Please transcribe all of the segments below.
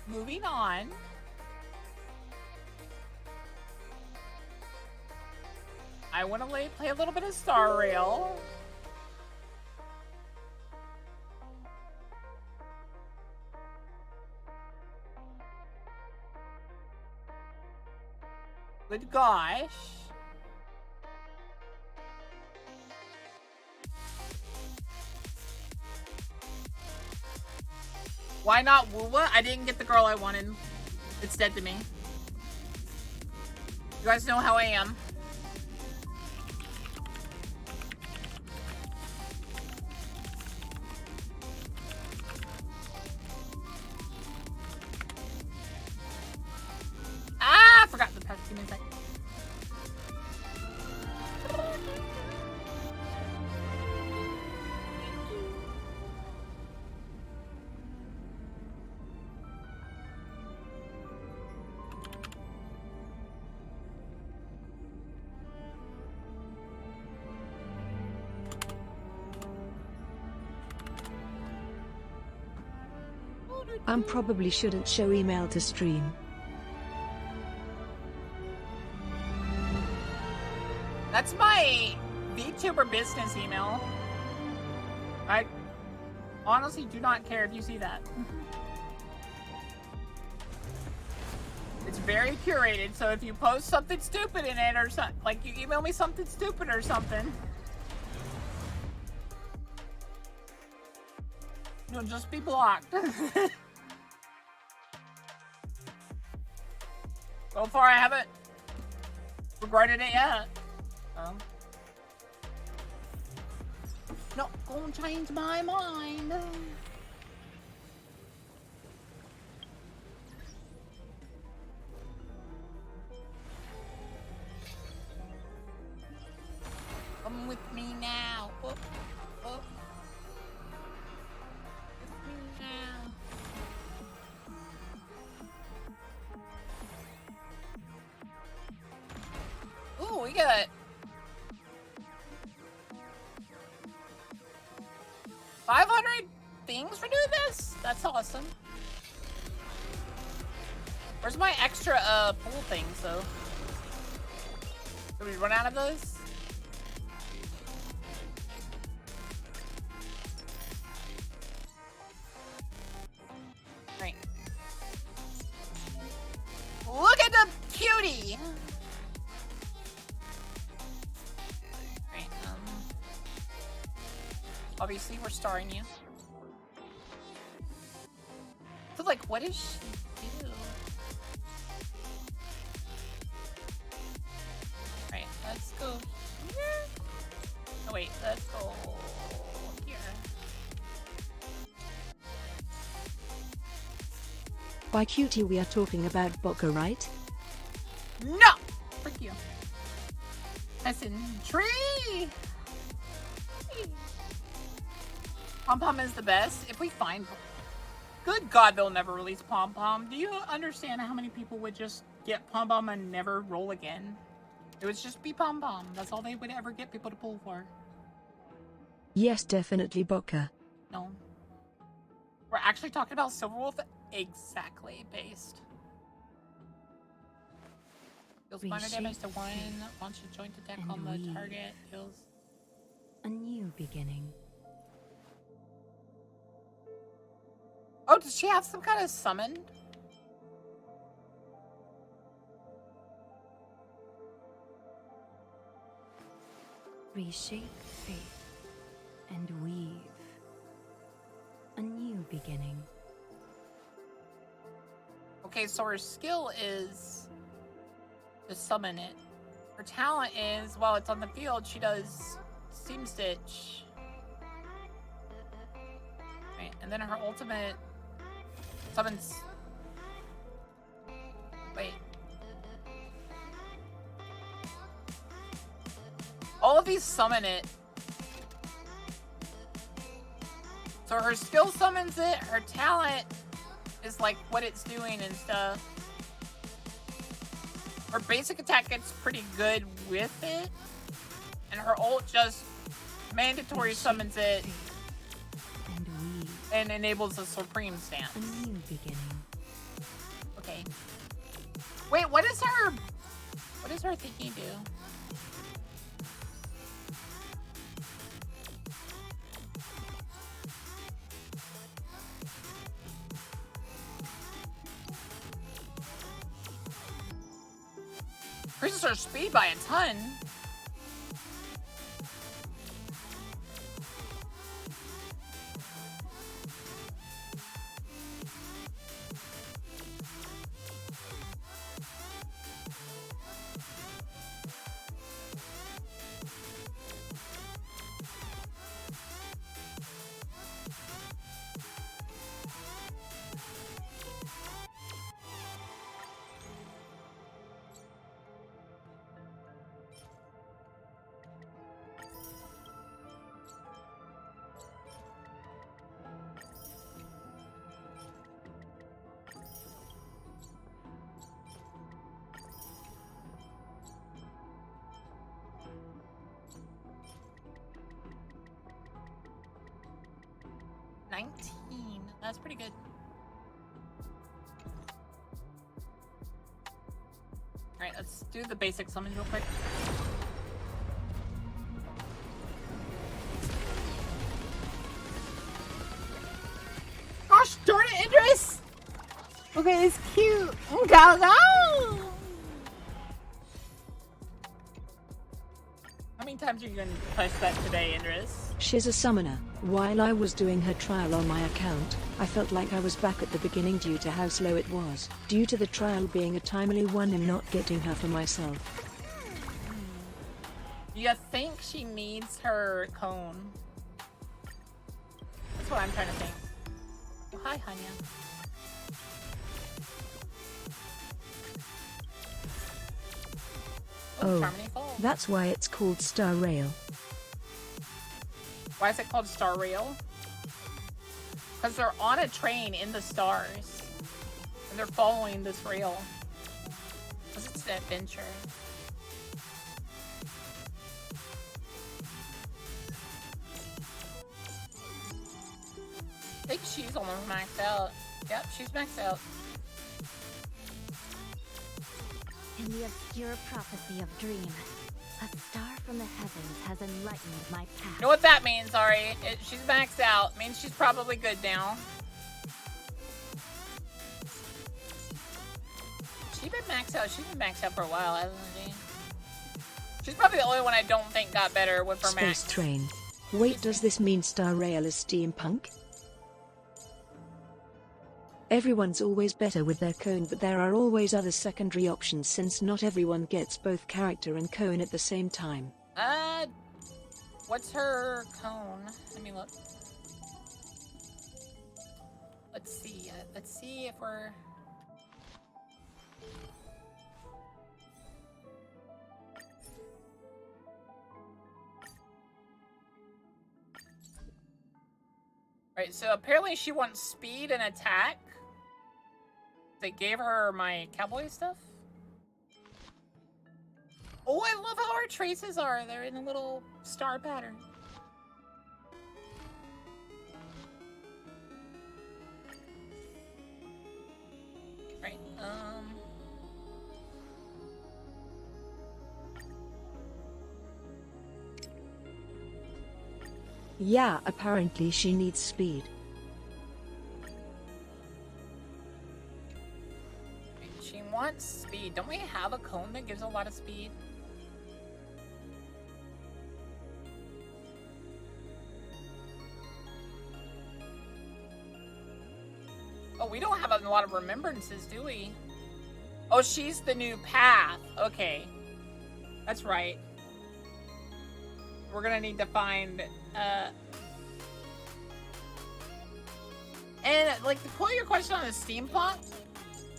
moving on. I want to play a little bit of Star Rail. Good gosh. Why not Woowa? I didn't get the girl I wanted. It's dead to me. You guys know how I am. Ah, I forgot the past. Give me a second. I probably shouldn't show email to stream. That's my VTuber business email. I honestly do not care if you see that. It's very curated, so if you post something stupid in it or something, like you email me something stupid or something, you'll just be blocked. So far, I haven't regretted it yet. Not gonna change my mind. Come with me now. Up, up. With me now. Ooh, we got 500 things for doing this? That's awesome. Where's my extra pool things though? Did we run out of those? Right. Look at the cutie! Right, obviously we're starring you. So like, what does she do? Right, let's go here. Oh wait, let's go here. By cutie we are talking about Boka, right? No! Frick you. Listen, tree! Pom Pom is the best. If we find... Good God, they'll never release Pom Pom. Do you understand how many people would just get Pom Pom and never roll again? It would just be Pom Pom. That's all they would ever get people to pull for. Yes, definitely Boka. No. We're actually talking about Silverwolf exactly based. Deals minor damage to one. Once you joint attack on the target, deals a new beginning. Oh, does she have some kind of summon? Reshape faith and weave. A new beginning. Okay, so her skill is to summon it. Her talent is, while it's on the field, she does Seam Stitch. Right, and then her ultimate summons... Wait. All of these summon it. So her skill summons it, her talent is like what it's doing and stuff. Her basic attack gets pretty good with it. And her ult just mandatory summons it and enables a supreme stance. A new beginning. Okay. Wait, what does her thingy do? Increases her speed by a ton. That's pretty good. Alright, let's do the basic summons real quick. Gosh darn it, Idris! Okay, it's cute. Go, go! How many times are you going to push that today, Idris? She's a summoner. While I was doing her trial on my account, I felt like I was back at the beginning due to how slow it was. Due to the trial being a timely one and not getting her for myself. You think she needs her cone? That's what I'm trying to think. Oh, hi, Hanya. Oh, that's why it's called Star Rail. Why is it called Star Rail? Because they're on a train in the stars. And they're following this rail. Because it's an adventure. I think she's almost maxed out. Yep, she's maxed out. In the obscure prophecy of Dream, a star from the heavens has enlightened my path. You know what that means, Ari? She's maxed out. It means she's probably good now. She's been maxed out. She's been maxed out for a while, hasn't she? She's probably the only one I don't think got better with her max. Space train. Wait, does this mean Star Rail is steampunk? Everyone's always better with their cone, but there are always other secondary options since not everyone gets both character and cone at the same time. What's her cone? Let me look. Let's see. Let's see if we're... Right, so apparently she wants speed and attack. They gave her my cowboy stuff. Oh, I love how our traces are. They're in a little star pattern. Right, Yeah, apparently she needs speed. She wants speed. Don't we have a cone that gives a lot of speed? Oh, we don't have a lot of remembrances, do we? Oh, she's the new path. Okay. That's right. We're gonna need to find, and, like, to put your question on the steampunk,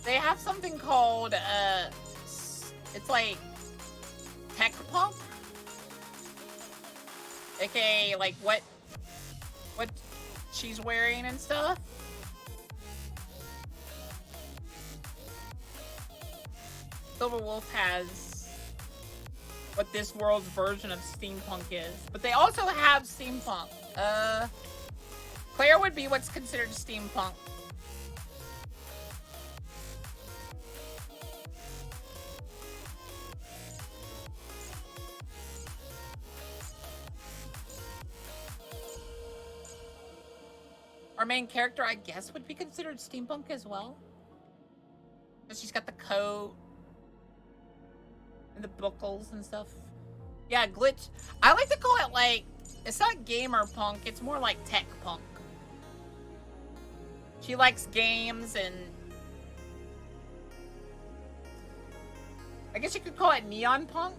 they have something called, it's like, tech punk? AKA, like, what she's wearing and stuff. Silver Wolf has what this world's version of steampunk is. But they also have steampunk. Claire would be what's considered steampunk. Our main character, I guess, would be considered steampunk as well. But she's got the coat and the buckles and stuff. Yeah, glitch. I like to call it like, it's not gamer punk, it's more like tech punk. She likes games and I guess you could call it neon punk.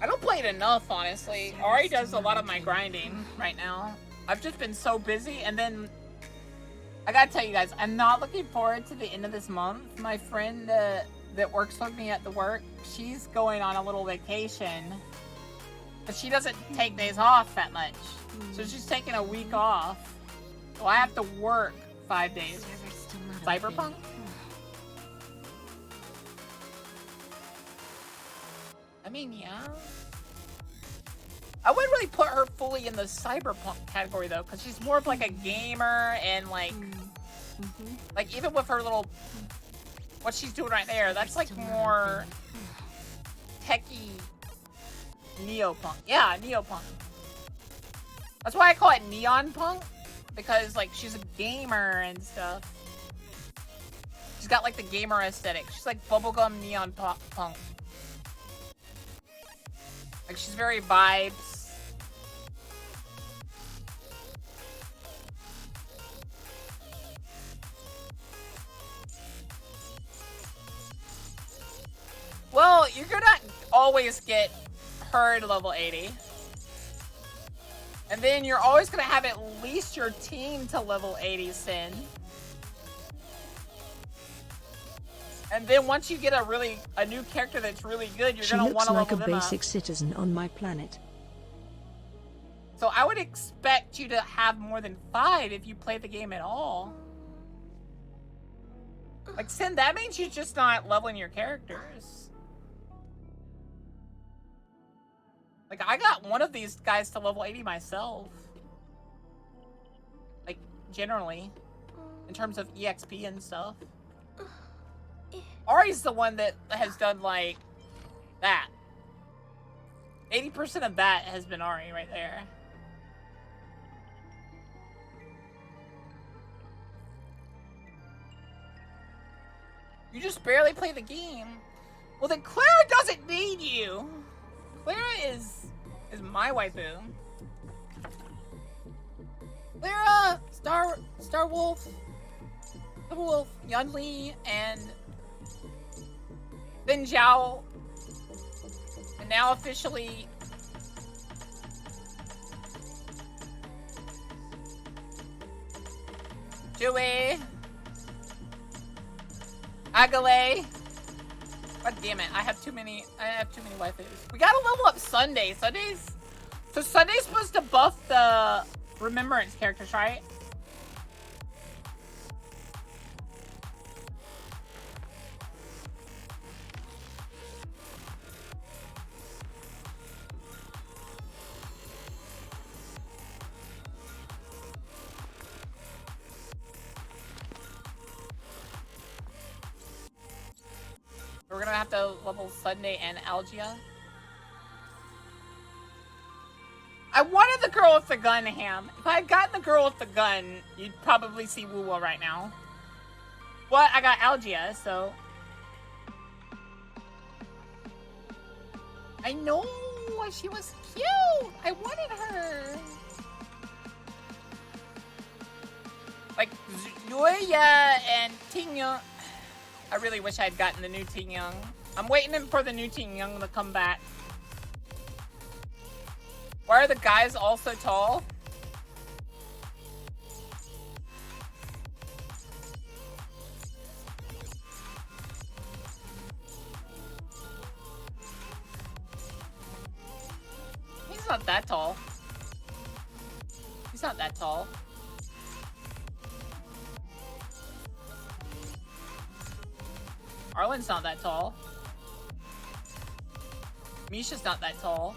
I don't play it enough, honestly. Ari does a lot of my grinding right now. I've just been so busy, and then I gotta tell you guys, I'm not looking forward to the end of this month. My friend that works with me at the work, she's going on a little vacation, but she doesn't take days off that much. So she's taking a week off. So I have to work 5 days. Cyberpunk? I mean, yeah. I wouldn't really put her fully in the cyberpunk category though, because she's more of like a gamer and like, like even with her little, what she's doing right there, that's like more techie neopunk. Yeah, neopunk. That's why I call it neon punk, because like she's a gamer and stuff. She's got like the gamer aesthetic. She's like bubblegum neon punk. Like, she's very vibes. Well, you're gonna always get her to level 80. And then you're always gonna have at least your team to level 80, Sin. And then once you get a new character that's really good, you're gonna want to level them up. She looks like a basic citizen on my planet. So I would expect you to have more than 5 if you play the game at all. Like, Sin, that means you're just not leveling your characters. Like, I got one of these guys to level 80 myself. Like, generally. In terms of EXP and stuff. Ari's the one that has done, like, that. 80% of that has been Ari right there. You just barely play the game. Well, then Clara doesn't need you. Clara is my waifu. Clara, Star Wolf, Yunli, and Bin Zhao, and now officially Joey, Agale. God damn it! I have too many waifus. We gotta level up Sunday. So Sunday's supposed to buff the Remembrance characters, right? We're gonna have to level Sunday and Algia. I wanted the girl with the gun, Ham. If I had gotten the girl with the gun, you'd probably see Wuwa right now. But I got Algia, so... I know! She was cute! I wanted her! Like, Yuya and Tingyoung. I really wish I'd gotten the new Tingyoung. I'm waiting for the new Tingyoung to come back. Why are the guys all so tall? He's not that tall. He's not that tall. Arlen's not that tall. Misha's not that tall.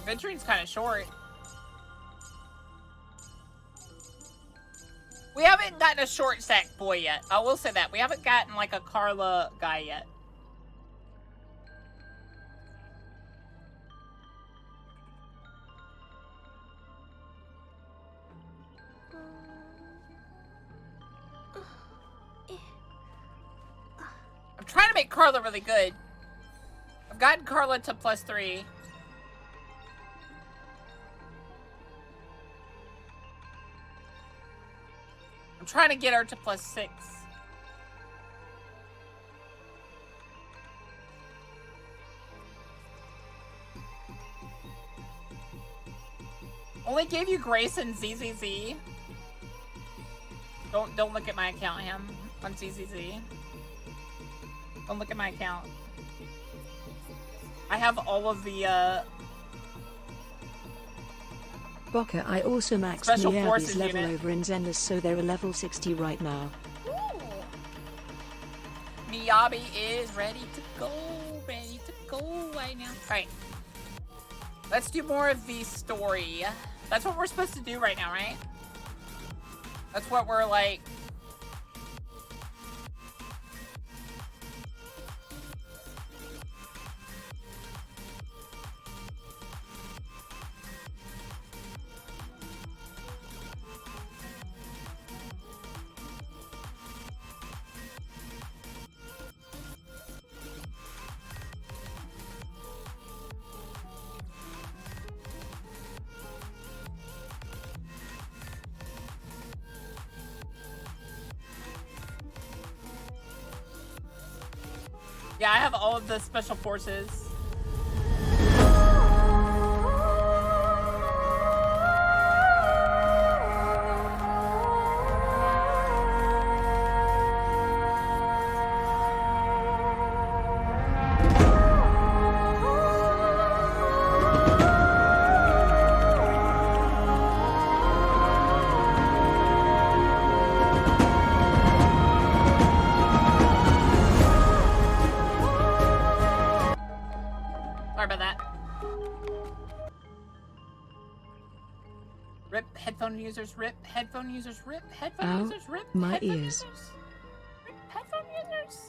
Venturine's kind of short. We haven't gotten a short sack boy yet. I will say that. We haven't gotten like a Carla guy yet. I'm trying to make Carla really good. I've gotten Carla to +3. I'm trying to get her to +6. Only gave you Grace and ZZZ. Don't look at my account, him on ZZZ. Don't look at my account. I have all of the Boka, I also maxed Special Forces Miyabi's level unit. over in Zenless, so they're a level 60 right now. Ooh. Miyabi is ready to go. Ready to go right now. Alright. Let's do more of the story. That's what we're supposed to do right now, right? That's what we're like. Yeah, I have all of the special forces. Sorry about that. Rip headphone users, rip headphone users, rip headphone Ow, users, rip my headphone ears. users. Rip headphone users.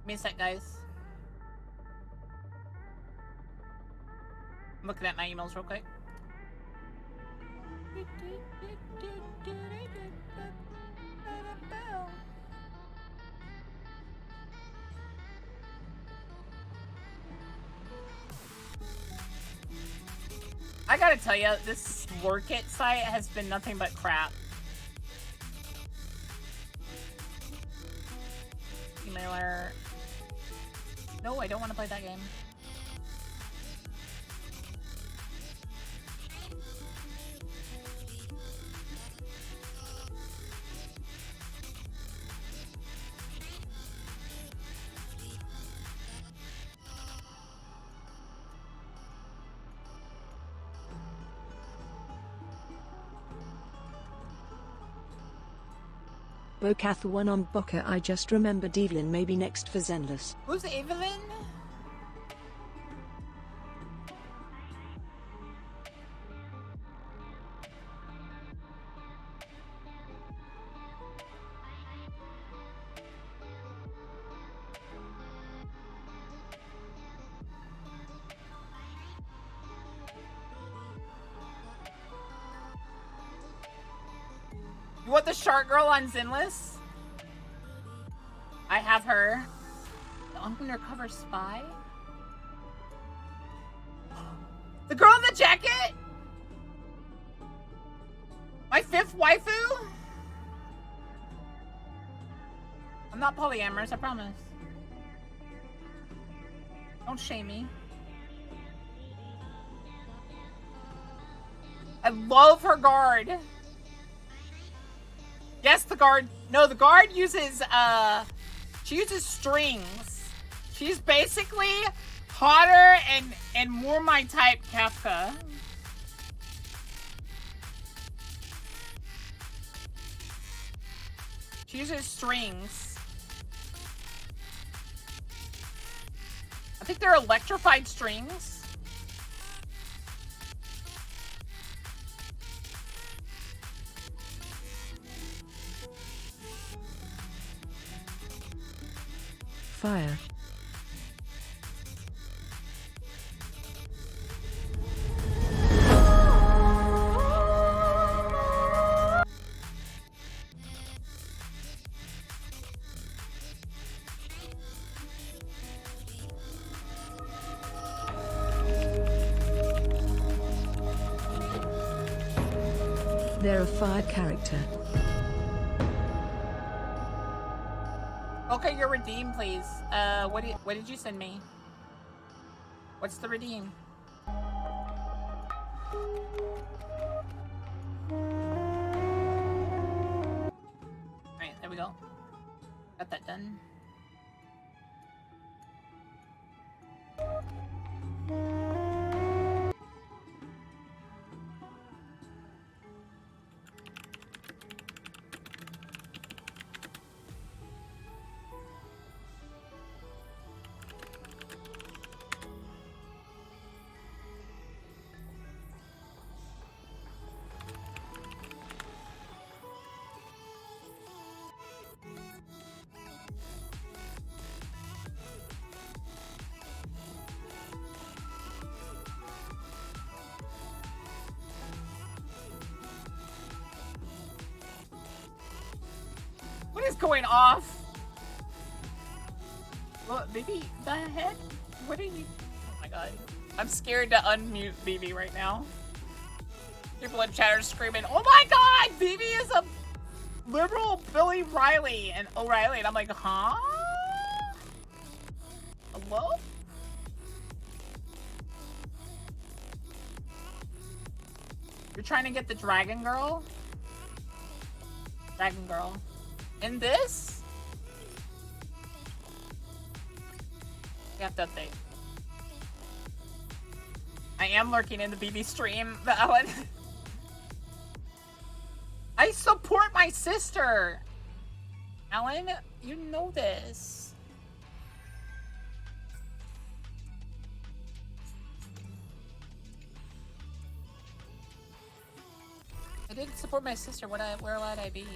Give me a sec, guys. I'm looking at my emails real quick. I gotta tell you, this work it site has been nothing but crap. Emailer. No, I don't want to play that game. Bokath won on Boka. I just remembered Evelyn may be next for Zenless. Who's Evelyn? You want the shark girl on Zinless? I have her. The undercover spy? The girl in the jacket? My 5th waifu? I'm not polyamorous, I promise. Don't shame me. I love her guard. Yes, the guard. No, the guard uses, she uses strings. She's basically hotter and more my type Kafka. She uses strings. I think they're electrified strings. Fire. They're a fire character. Okay, your redeem, please. What did you send me? What's the redeem? Alright, there we go. Got that done. What is going off? What, Vivi? The heck? What are you? Oh my god. I'm scared to unmute Vivi right now. People in chat are screaming, oh my god! Vivi is a liberal Billy Riley and O'Reilly. And I'm like, huh? Hello? You're trying to get the dragon girl? Dragon girl. In this? You have to update. I am lurking in the BB stream, Alan. I support my sister. Alan, you know this. I didn't support my sister. Where would I be?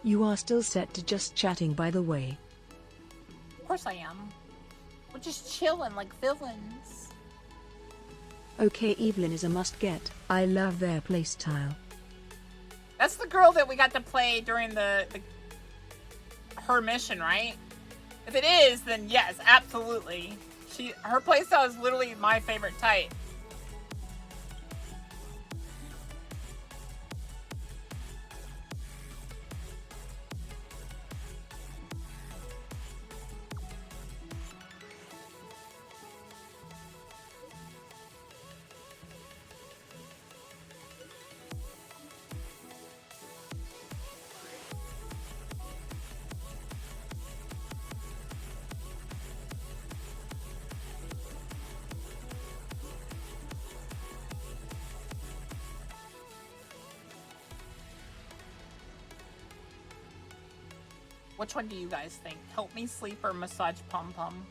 You are still set to just chatting, by the way. Of course I am. We're just chilling like villains. Okay, Evelyn is a must-get. I love their playstyle. That's the girl that we got to play during her mission, right? If it is, then yes, absolutely. Her playstyle is literally my favorite type. Which one do you guys think? Help me sleep or massage pom pom?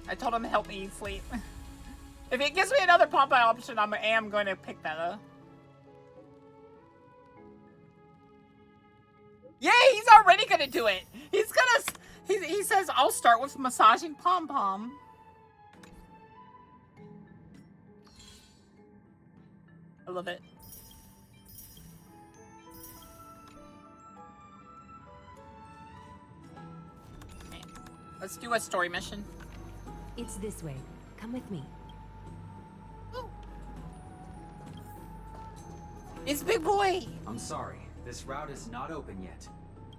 I told him to help me sleep. If it gives me another pom pom option, I am going to pick that up. Yeah, he's already gonna do it. He says, I'll start with massaging pom-pom. I love it. Okay. Let's do a story mission. It's this way. Come with me. Ooh. It's Big Boy. I'm sorry. This route is not open yet.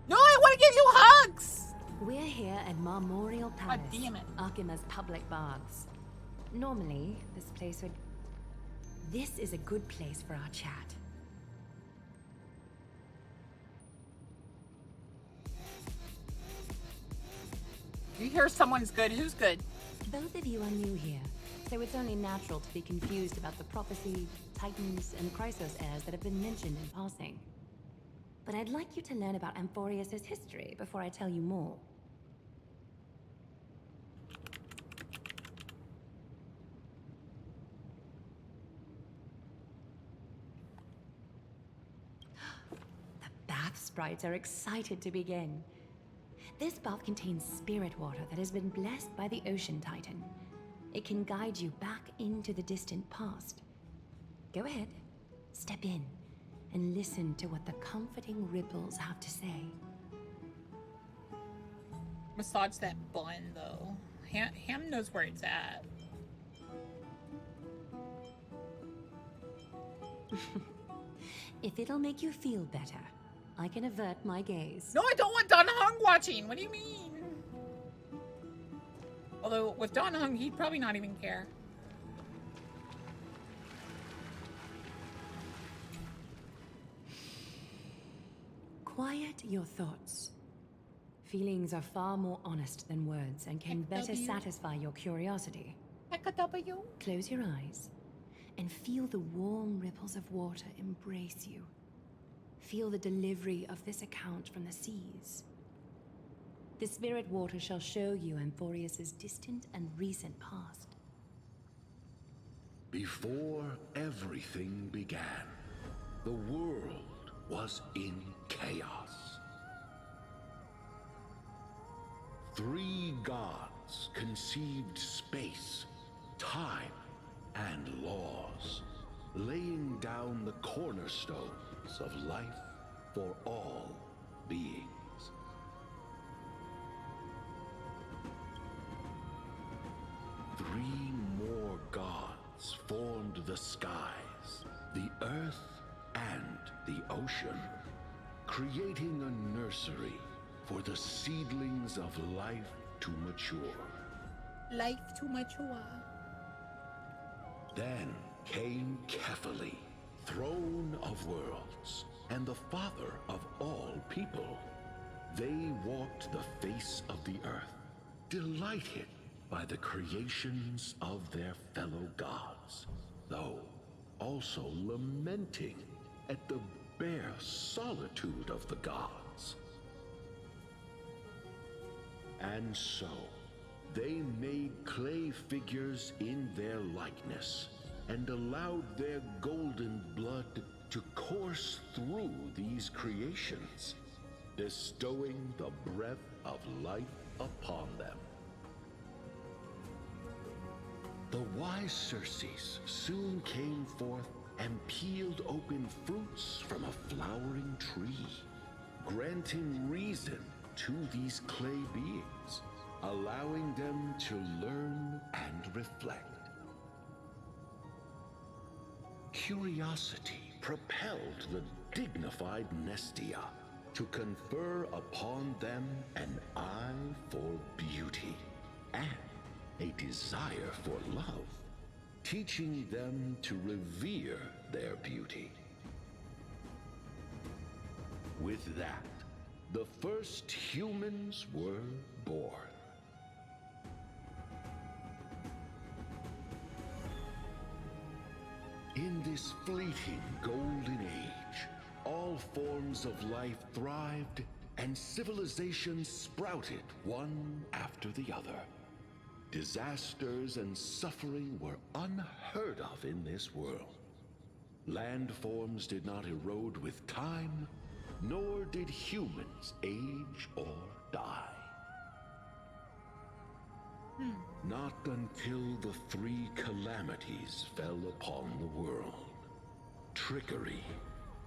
No, I want to give you hugs. We're here at Marmorial Palace, damn it. Arkima's public baths. Normally, this is a good place for our chat. You hear someone's good, who's good? Both of you are new here, so it's only natural to be confused about the prophecy, titans, and Chrysos heirs that have been mentioned in passing. But I'd like you to learn about Amphorius' history before I tell you more. The bath sprites are excited to begin. This bath contains spirit water that has been blessed by the Ocean Titan. It can guide you back into the distant past. Go ahead, step in, and listen to what the comforting ripples have to say. Massage that bun, though. Ham knows where it's at. If it'll make you feel better, I can avert my gaze. No, I don't want Don Hung watching. What do you mean? Although, with Don Hung, he'd probably not even care. Quiet your thoughts. Feelings are far more honest than words and can better satisfy your curiosity. W. Close your eyes and feel the warm ripples of water embrace you. Feel the delivery of this account from the seas. The spirit water shall show you Amphorius' distant and recent past. Before everything began, the world was in chaos. 3 gods conceived space, time, and laws, laying down the cornerstones of life for all beings. Three more gods formed the skies, the earth, and the ocean, creating a nursery for the seedlings of life to mature. Life to mature. Then came Kephali, throne of worlds, and the father of all people. They walked the face of the earth, delighted by the creations of their fellow gods, though also lamenting at the bare solitude of the gods. And so, they made clay figures in their likeness, and allowed their golden blood to course through these creations, bestowing the breath of life upon them. The wise Circes soon came forth and peeled open fruits from a flowering tree, granting reason to these clay beings, allowing them to learn and reflect. Curiosity propelled the dignified Nestia to confer upon them an eye for beauty and a desire for love, teaching them to revere their beauty. With that, the first humans were born. In this fleeting golden age, all forms of life thrived and civilizations sprouted one after the other. Disasters and suffering were unheard of in this world. Landforms did not erode with time, nor did humans age or die. Not until the three calamities fell upon the world: trickery,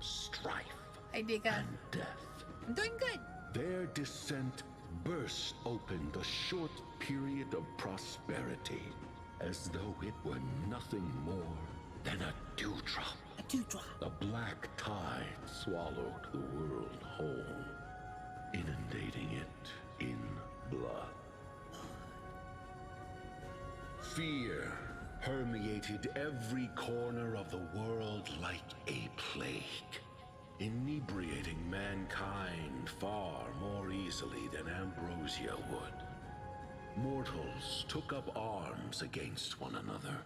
strife, Hey, Bika. and death. I'm doing good. Their descent burst open the short period of prosperity, as though it were nothing more than a dewdrop. A dewdrop. The black tide swallowed the world whole, inundating it in blood. Fear permeated every corner of the world like a plague, inebriating mankind far more easily than ambrosia would. Mortals took up arms against one another,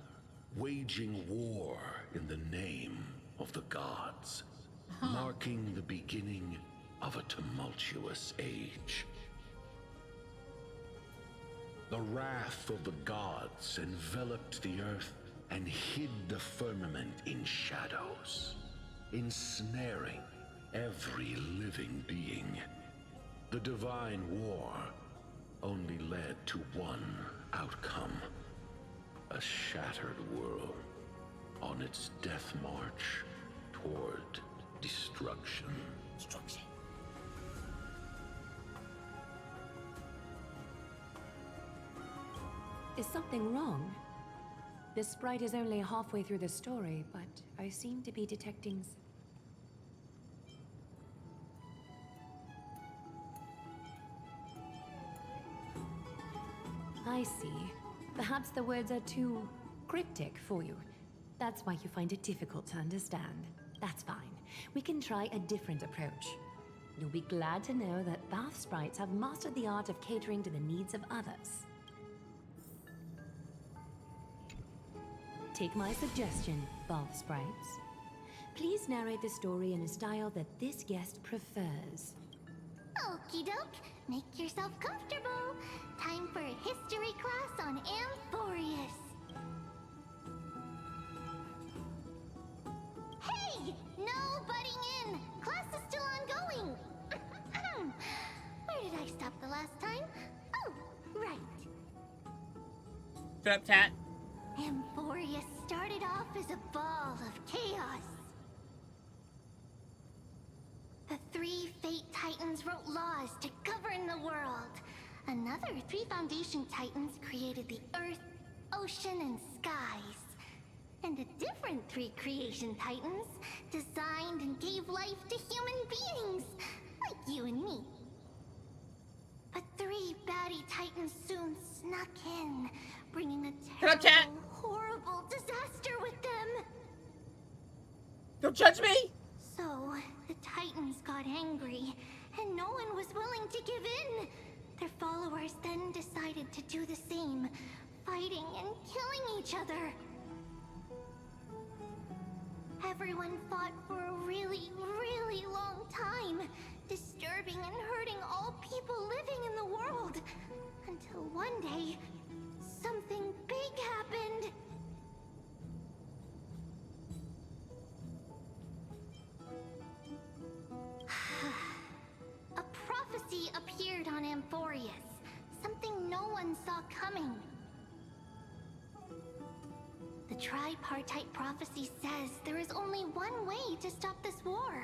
waging war in the name of the gods, marking the beginning of a tumultuous age. The wrath of the gods enveloped the earth and hid the firmament in shadows, ensnaring every living being. The divine war only led to one outcome: a shattered world on its death march toward destruction. Destruction. Is something wrong? This sprite is only halfway through the story, but I seem to be detecting... I see. Perhaps the words are too cryptic for you. That's why you find it difficult to understand. That's fine. We can try a different approach. You'll be glad to know that bath sprites have mastered the art of catering to the needs of others. Take my suggestion, bath sprites. Please narrate the story in a style that this guest prefers. Okie doke, make yourself comfortable. Time for a history class on Amphorius. Hey, no butting in. Class is still ongoing. Where did I stop the last time? Oh, right. Shut up, chat. Amphorius started off as a ball of chaos. The three Fate Titans wrote laws to govern the world. Another three Foundation Titans created the Earth, Ocean, and Skies. And a different three Creation Titans designed and gave life to human beings, like you and me. But three baddie Titans soon snuck in, bringing a Shut up, chat. terrible, horrible disaster with them. Don't judge me. So, the Titans got angry, and no one was willing to give in. Their followers then decided to do the same, fighting and killing each other. Everyone fought for a really, really one day, something big happened. A prophecy appeared on Amphorius. Something no one saw coming. The tripartite prophecy says there is only one way to stop this war.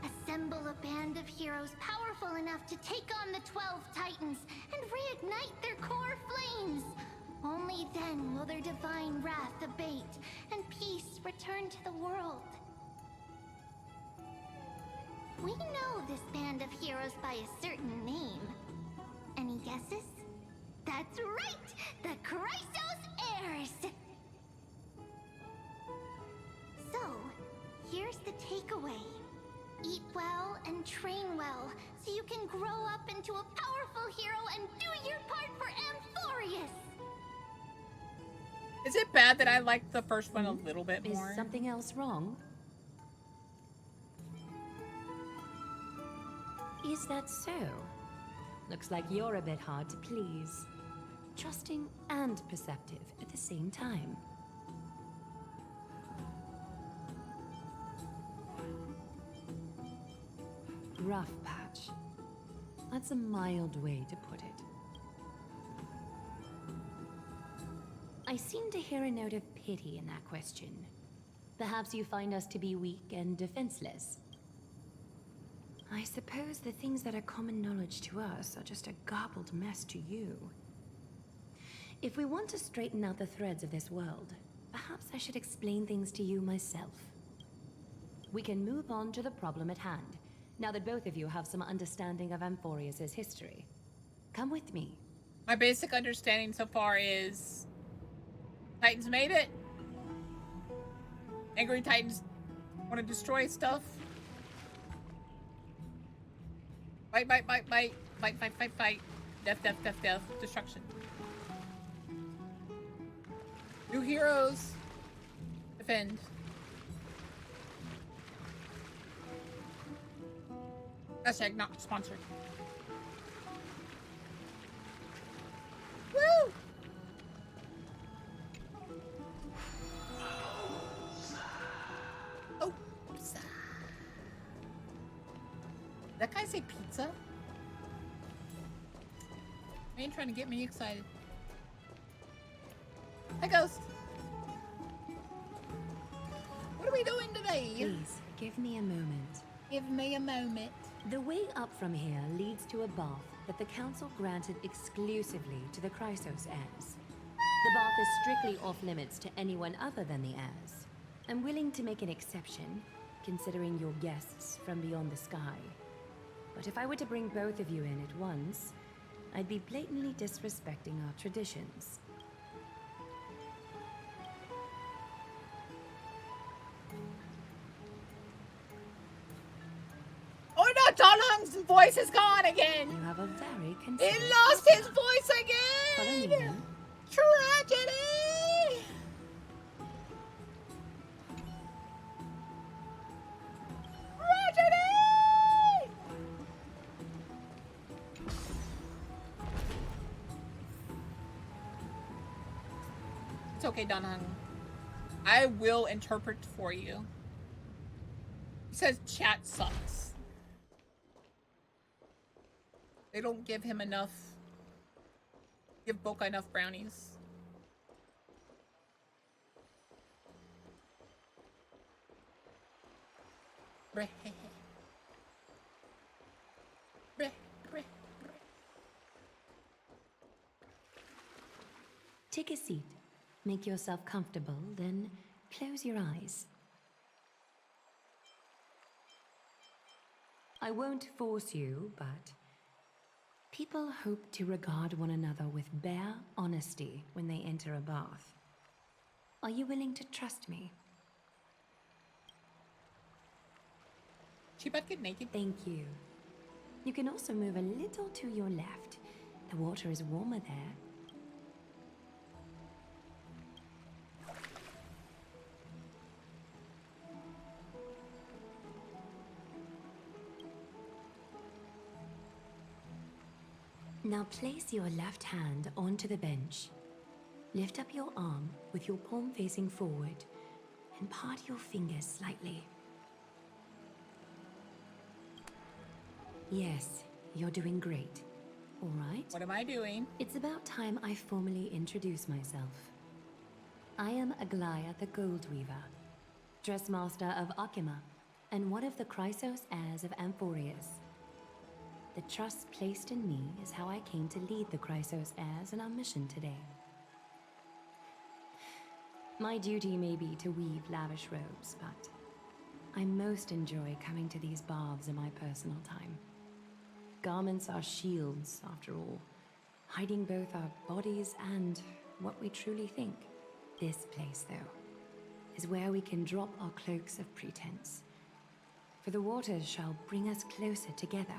Assemble a band of heroes powerful enough to take on the 12 Titans and reignite their core flames. Only then will their divine wrath abate and peace return to the world. We know this band of heroes by a certain name. Any guesses? That's right! The Chrysos Heirs! So, here's the takeaway. Eat well and train well, so you can grow up into a powerful hero and do your part for Amphorius! Is it bad that I like the first one a little bit more? Is something else wrong? Is that so? Looks like you're a bit hard to please. Trusting and perceptive at the same time. Rough patch. That's a mild way to put it. I seem to hear a note of pity in that question. Perhaps you find us to be weak and defenseless. I suppose the things that are common knowledge to us are just a garbled mess to you. If we want to straighten out the threads of this world, perhaps I should explain things to you myself. We can move on to the problem at hand, now that both of you have some understanding of Amphorius' history. Come with me. My basic understanding so far is Titans made it. Angry Titans want to destroy stuff. Fight, fight, fight, fight. Fight, fight, fight, fight. Death, death, death, death. Destruction. New heroes. Defend. Hashtag not sponsored. Woo! Oh, pizza. That guy say pizza? Man trying to get me excited. Hey, Ghost. What are we doing today? Please, give me a moment. Give me a moment. The way up from here leads to a bath that the Council granted exclusively to the Chrysos heirs. The bath is strictly off-limits to anyone other than the heirs. I'm willing to make an exception, considering you're guests from beyond the sky. But if I were to bring both of you in at once, I'd be blatantly disrespecting our traditions. Oh no, Don Hung's voice is gone again! You have a very He considerate lost his voice Follow me again! then. Tragedy! Tragedy! It's okay, Don Hung. I will interpret for you. He says chat sucks. They don't give him enough. Give Boka enough brownies. Breh, heh, heh. Breh, breh, breh. Take a seat. Make yourself comfortable, then close your eyes. I won't force you, but people hope to regard one another with bare honesty when they enter a bath. Are you willing to trust me? She about to get naked. Thank you. You can also move a little to your left. The water is warmer there. Now place your left hand onto the bench. Lift up your arm with your palm facing forward and part your fingers slightly. Yes, you're doing great. All right? What am I doing? It's about time I formally introduce myself. I am Aglaya the Gold Weaver, Dressmaster of Akima, and one of the Chrysos heirs of Amphorius. The trust placed in me is how I came to lead the Chrysos heirs in our mission today. My duty may be to weave lavish robes, but I most enjoy coming to these baths in my personal time. Garments are shields, after all, hiding both our bodies and what we truly think. This place, though, is where we can drop our cloaks of pretense. For the waters shall bring us closer together.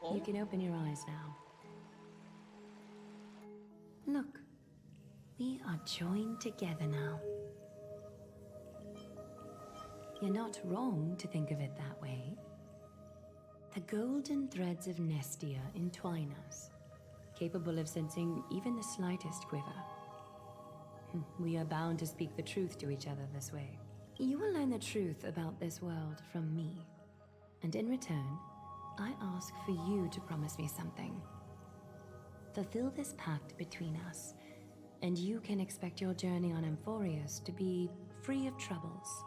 Oh. You can open your eyes now. Look, we are joined together now. You're not wrong to think of it that way. The golden threads of Nestia entwine us, capable of sensing even the slightest quiver. We are bound to speak the truth to each other this way. You will learn the truth about this world from me, and in return, I ask for you to promise me something. Fulfill this pact between us, and you can expect your journey on Amphorius to be free of troubles.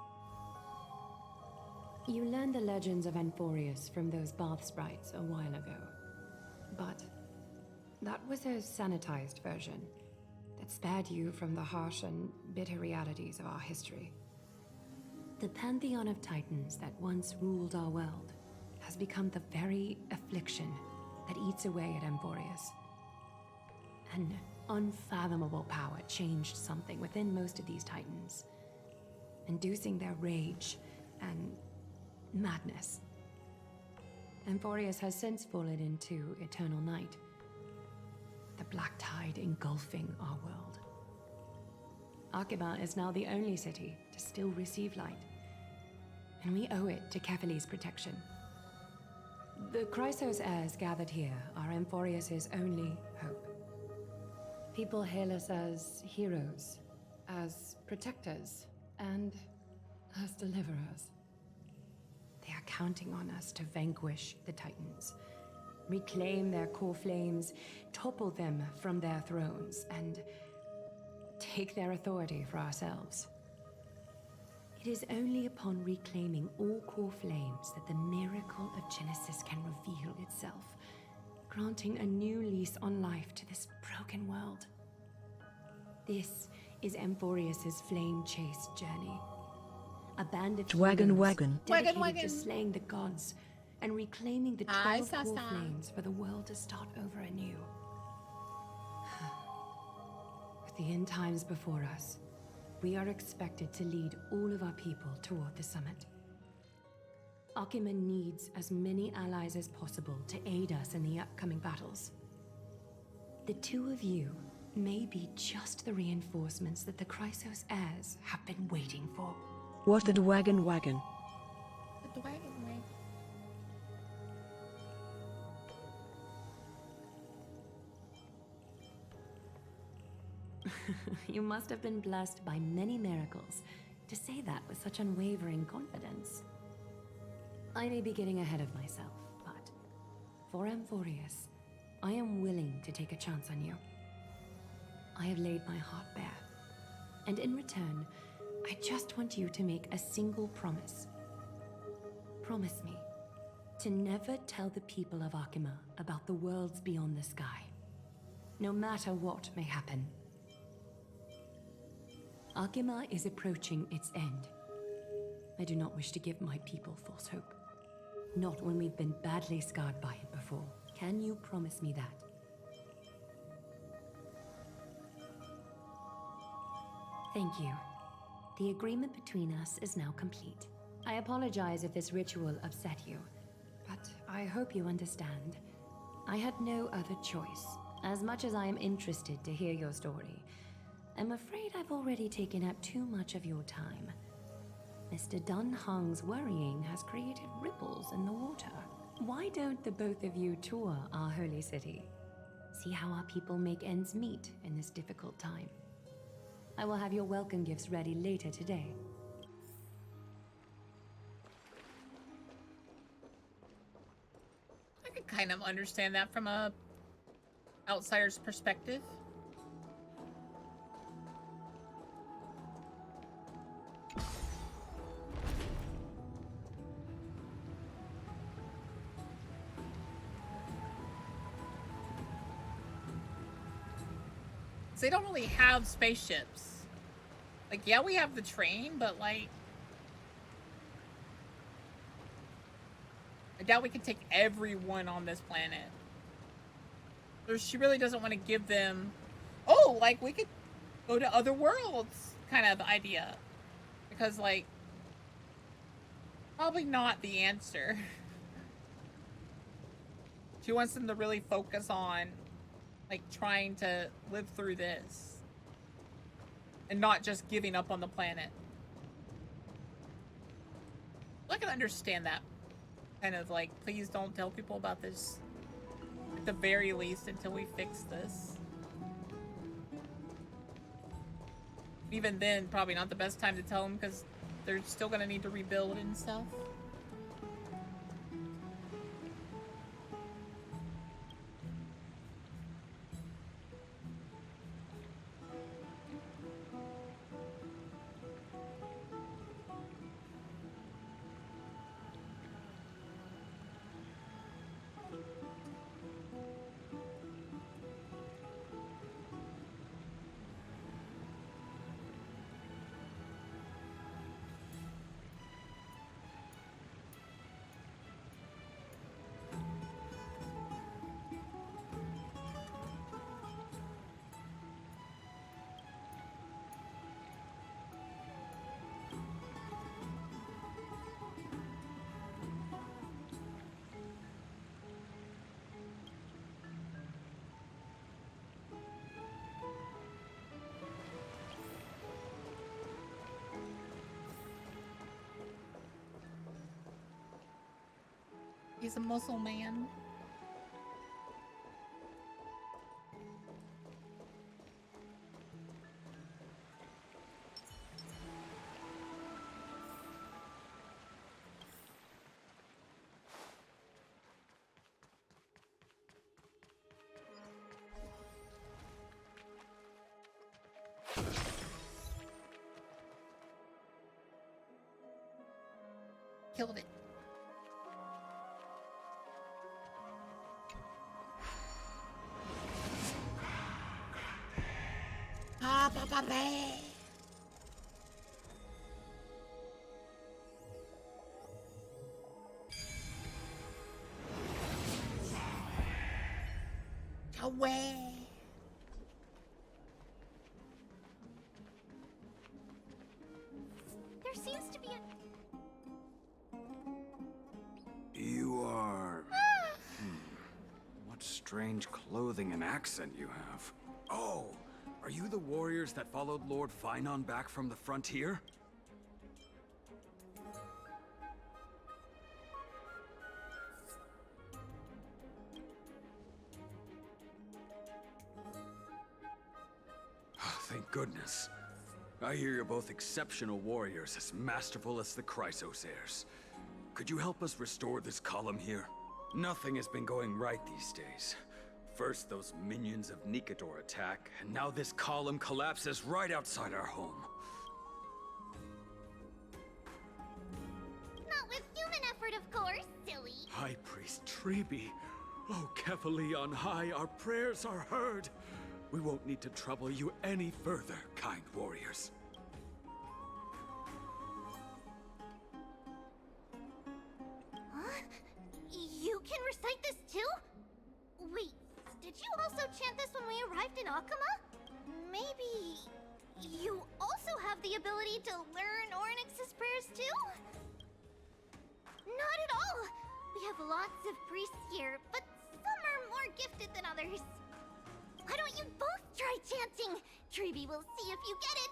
You learned the legends of Amphorius from those bath sprites a while ago. But that was a sanitized version that spared you from the harsh and bitter realities of our history. The pantheon of titans that once ruled our world has become the very affliction that eats away at Amphorius. An unfathomable power changed something within most of these titans, inducing their rage and madness. Amphorius has since fallen into eternal night, the black tide engulfing our world. Akima is now the only city to still receive light, and we owe it to Kefali's protection. The Chrysos heirs gathered here are Amphorius' only hope. People hail us as heroes, as protectors, and as deliverers. They are counting on us to vanquish the Titans, reclaim their core flames, topple them from their thrones, and take their authority for ourselves. It is only upon reclaiming all core flames that the miracle of Genesis can reveal itself, granting a new lease on life to this broken world. This is Amphorius' flame-chased journey. A band of Wagon, heroes wagon. dedicated Wagon, to wagon. slaying the gods and reclaiming the Aye, 12 core Sasa. flames for the world to start over anew. With the end times before us, we are expected to lead all of our people toward the summit. Akima needs as many allies as possible to aid us in the upcoming battles. The two of you may be just the reinforcements that the Chrysos heirs have been waiting for. What the wagon wagon? The wagon way. You must have been blessed by many miracles to say that with such unwavering confidence. I may be getting ahead of myself, but for Amphorius, I am willing to take a chance on you. I have laid my heart bare, and in return, I just want you to make a single promise. Promise me to never tell the people of Akima about the worlds beyond the sky, no matter what may happen. Akima is approaching its end. I do not wish to give my people false hope. Not when we've been badly scarred by it before. Can you promise me that? Thank you. The agreement between us is now complete. I apologize if this ritual upset you, but I hope you understand. I had no other choice. As much as I am interested to hear your story, I'm afraid I've already taken up too much of your time. Mr. Dunhung's worrying has created ripples in the water. Why don't the both of you tour our holy city? See how our people make ends meet in this difficult time. I will have your welcome gifts ready later today. I could kind of understand that from a outsider's perspective. They don't really have spaceships. Like, yeah, we have the train, but like, I doubt we can take everyone on this planet. So she really doesn't want to give them, oh, like, we could go to other worlds kind of idea. Because, like, probably not the answer. She wants them to really focus on, like, trying to live through this. And not just giving up on the planet. I can understand that. Kind of like, please don't tell people about this. At the very least, until we fix this. Even then, probably not the best time to tell them, because they're still gonna need to rebuild and stuff. He's a muscle man. Killed it. Away. There seems to be a... You are... What strange clothing and accent you have. Oh, are you the warriors that followed Lord Finon back from the frontier? Thank goodness. I hear you're both exceptional warriors, as masterful as the Chrysos heirs. Could you help us restore this column here? Nothing has been going right these days. First, those minions of Nikador attack, and now this column collapses right outside our home. Not with human effort, of course, silly. High Priest Treeby. Oh, Kefali on high, our prayers are heard. We won't need to trouble you any further, kind warriors. Huh? You can recite this too? Wait, did you also chant this when we arrived in Akama? Maybe... you also have the ability to learn Ornyx's prayers too? Not at all! We have lots of priests here, but some are more gifted than others. Why don't you both try chanting? Treeby will see if you get it!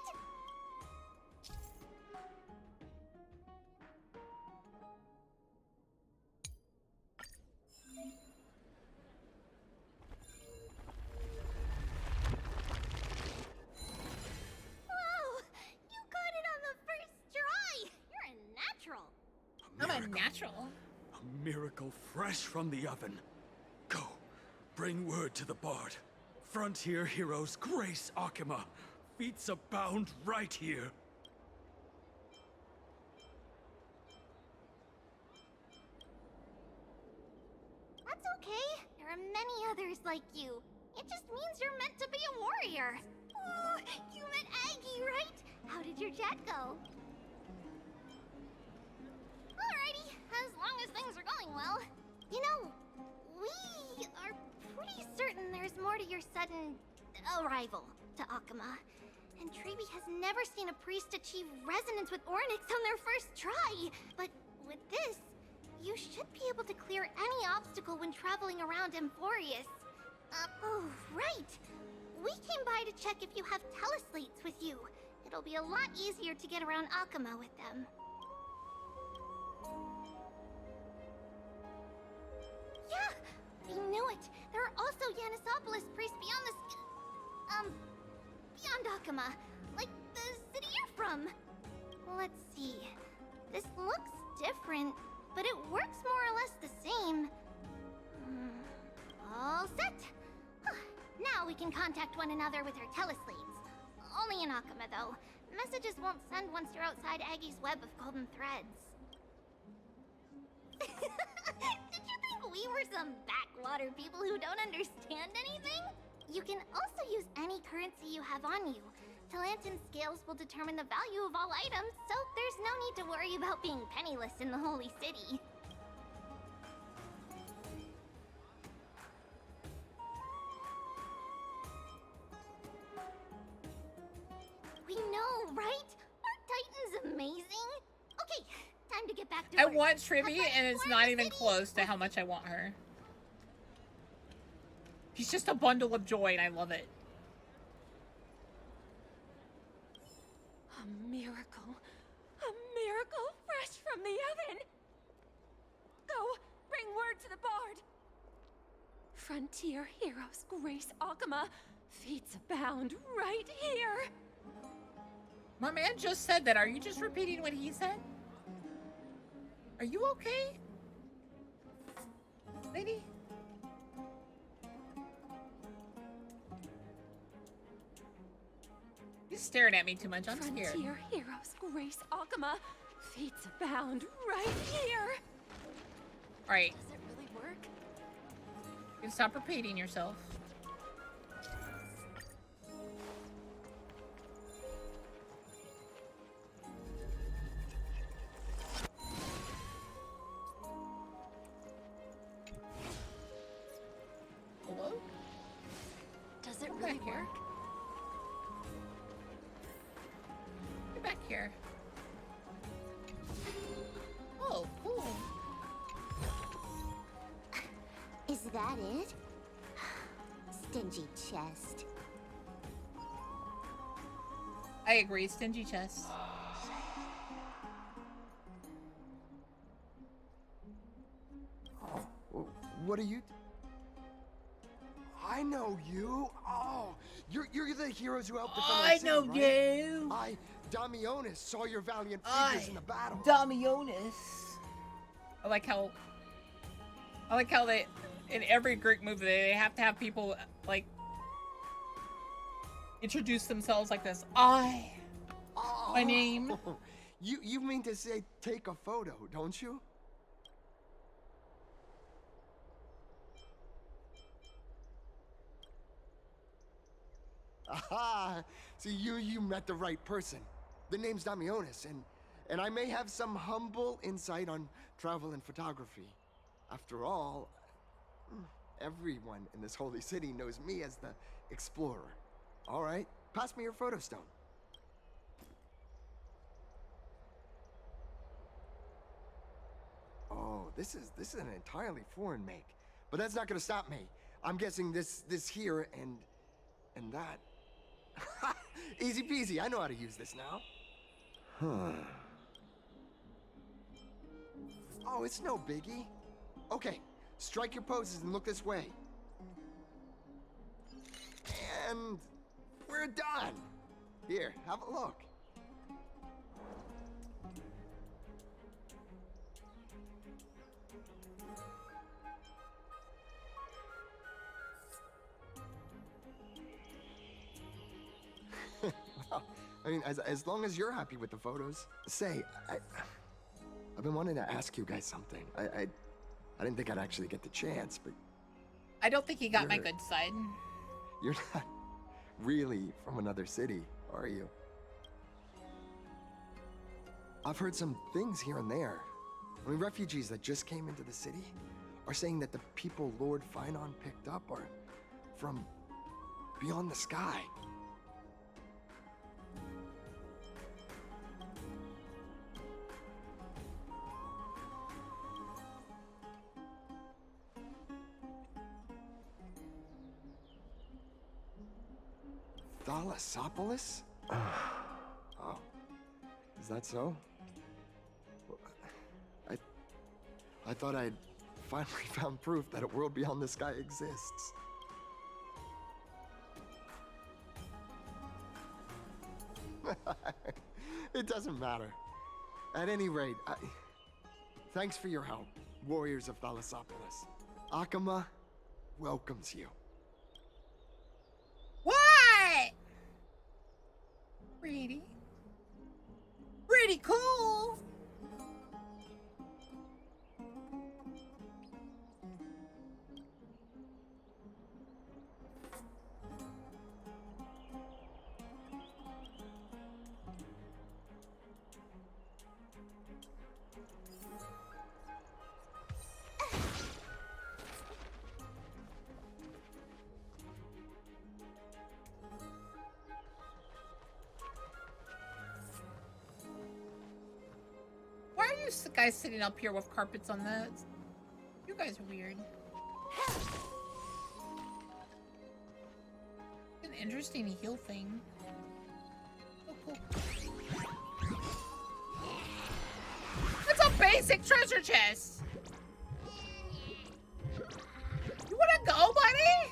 I'm a natural. A miracle fresh from the oven. Go, bring word to the bard. Frontier heroes grace Akima. Feats abound right here. That's okay. There are many others like you. It just means you're meant to be a warrior. Oh, you met Aggie, right? How did your jet go? Alrighty, as long as things are going well. You know, we are pretty certain there's more to your sudden arrival to Akima. And Treeby has never seen a priest achieve resonance with Ornyx on their first try. But with this, you should be able to clear any obstacle when traveling around Amphorius. Oh, right. We came by to check if you have teleslates with you. It'll be a lot easier to get around Akima with them. Yeah, I knew it. There are also Yanisopolis priests beyond the beyond Akima, like the city you're from. Let's see. This looks different, but it works more or less the same. All set. Now we can contact one another with our teleslates. Only in Akima, though. Messages won't send once you're outside Aggie's web of golden threads. Did you think we were some backwater people who don't understand anything? You can also use any currency you have on you. Talantan scales will determine the value of all items, so there's no need to worry about being penniless in the Holy City. We know, right? Aren't Titans amazing? Okay, time to get back to I work. want Tribby, Have and it's fun not in the even city. close to how much I want her. She's just a bundle of joy, and I love it. A miracle. A miracle fresh from the oven. Go, bring word to the bard. Frontier heroes grace Akima. Feats abound right here. My man just said that. Are you just repeating what he said? Are you okay? Lady? He's staring at me too much. I'm scared. Frontier heroes grace Akima. Feats abound right here. Alright. Does it really work? You can stop repeating yourself. Hello? Does it Come really back here. work? Get back here. Oh, cool. Is that it? Stingy chest. I agree, stingy chest. What are you? I know you. Oh, you're the heroes who helped defend our I city, know right? you. I, Damionis, saw your valiant figures in the battle. Damionis. I like how they, in every Greek movie, they have to have people, like, introduce themselves like this. My name. You mean to say take a photo, don't you? Aha! See, you met the right person. The name's Damionis, and I may have some humble insight on travel and photography. After all, everyone in this holy city knows me as the explorer. All right, pass me your photo stone. Oh, this is an entirely foreign make, but that's not gonna stop me. I'm guessing this here and that. Easy peasy, I know how to use this now. Huh. Oh, it's no biggie. Okay, strike your poses and look this way. And we're done. Here, have a look. I mean, as long as you're happy with the photos. Say, I've been wanting to ask you guys something. I didn't think I'd actually get the chance, but I don't think he got my good side. you're not really from another city, are you? I've heard some things here and there. I mean, refugees that just came into the city are saying that the people Lord Finon picked up are from beyond the sky. Thalassopolis? Oh, is that so? I thought I'd finally found proof that a world beyond the sky exists. It doesn't matter. At any rate, thanks for your help, warriors of Thalassopolis. Akama welcomes you. What? Pretty. Pretty cool. Why are you guys sitting up here with carpets on that? You guys are weird. An interesting heal thing. Oh, cool. It's a basic treasure chest. You wanna go, buddy?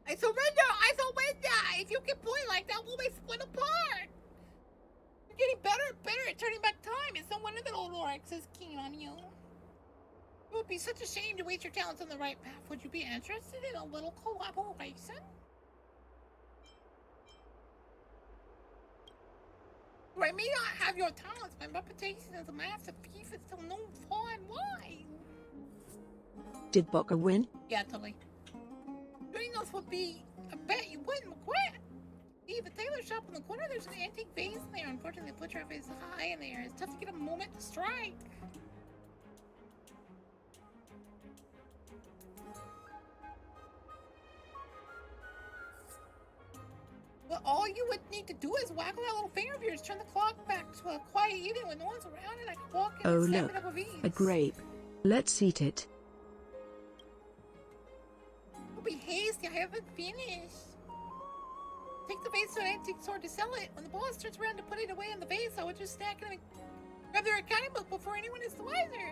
I surrender! I surrender! If you can play like that, we'll be split apart! You're getting better and better at turning back time. It's no wonder that old Oryx is keen on you. It would be such a shame to waste your talents on the right path. Would you be interested in a little collaboration? I may not have your talents, my reputation as a master thief is still known far and wide. Did Boka win? Yeah, totally. Joining us would be, I bet you wouldn't regret. See, the tailor shop in the corner, there's an antique vase in there. Unfortunately, the butcher is high in there. It's tough to get a moment to strike. Well, all you would need to do is waggle that little finger of yours, turn the clock back to a quiet evening when no one's around, and I can walk in and snap it up with ease. A grape. Let's eat it. Don't be hasty, I haven't finished. Take the vase to an antique store to sell it. When the boss turns around to put it away in the vase, I would just snack it and grab their accounting book before anyone is the wiser.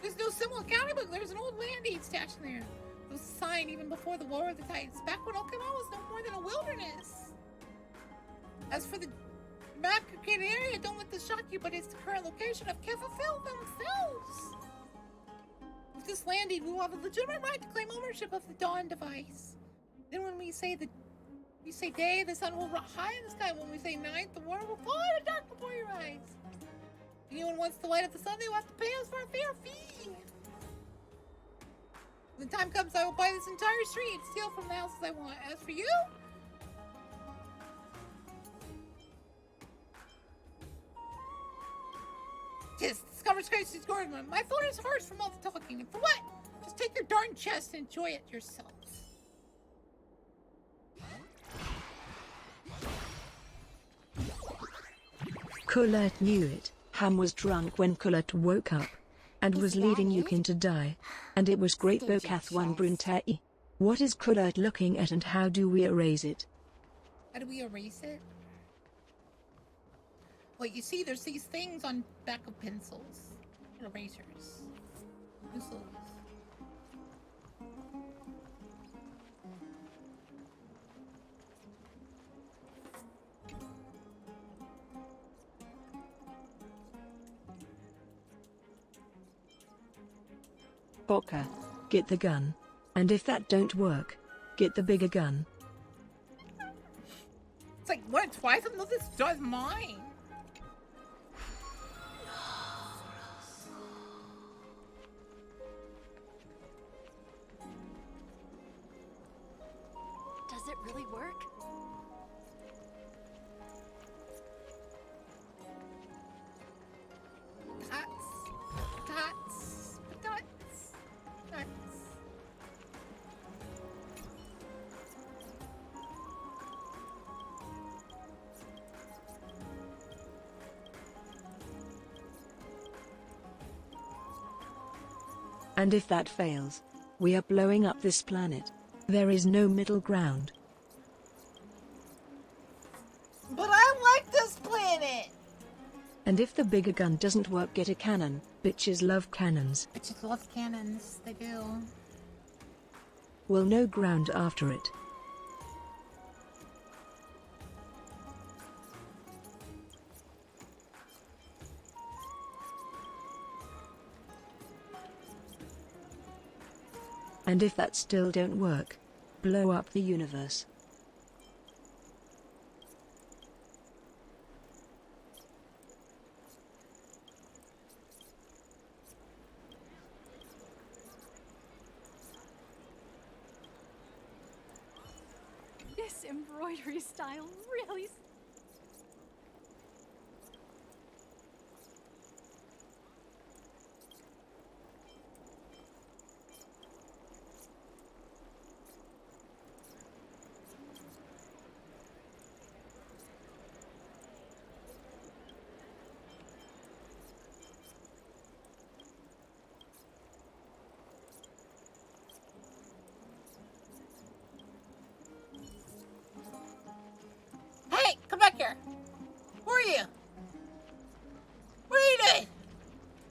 There's no simple accounting book, there's an old land deed stashed in there. It was signed even before the War of the Titans, back when Okinawa was no more than a wilderness. As for the Macacan area, don't let this shock you, but it's the current location of Kefafil themselves. With this land deed, we will have a legitimate right to claim ownership of the Dawn device. Then when we say day, the sun will rise high in the sky. When we say night, the world will fall in the dark before your eyes. If anyone wants the light of the sun, they will have to pay us for a fair fee. When the time comes, I will buy this entire street and steal from the houses I want. As for you, just conversation is going on. My phone is hoarse from all the talking. And for what? Just take your darn chest and enjoy it yourselves. Colette knew it. Ham was drunk when Colette woke up and was leading Yukin to die. And it was great Bokath one Bruntai. What is Colette looking at and how do we erase it? How do we erase it? Well, you see, there's these things on back of pencils. Erasers. Pencils. Boka, get the gun. And if that don't work, get the bigger gun. It's like, what, twice? No, this does mine. Does it really work? Dots. And if that fails, we are blowing up this planet. There is no middle ground. But I like this planet! And if the bigger gun doesn't work, get a cannon. Bitches love cannons. Bitches love cannons. They do. Well, no ground after it. And if that still don't work, blow up the universe. This embroidery style really... Hey, come back here. Who are you? What are you doing?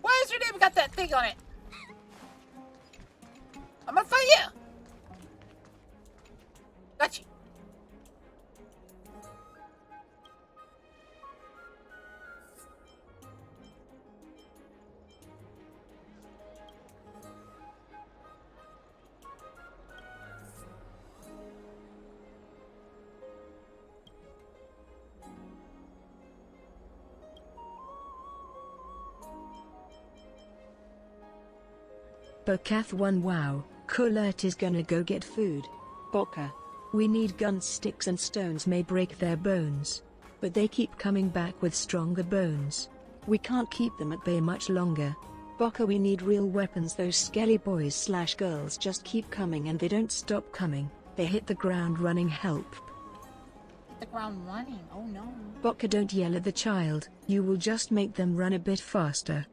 Why is your name got that thing on it? I'm gonna fight you. Gotcha. Bokath 1 Wow, Colette is gonna go get food. Boka. We need gun sticks and stones may break their bones. But they keep coming back with stronger bones. We can't keep them at bay much longer. Boka, we need real weapons. Those skelly boys / girls just keep coming and they don't stop coming. They hit the ground running. Help. The ground running. Oh no. Boka, don't yell at the child. You will just make them run a bit faster.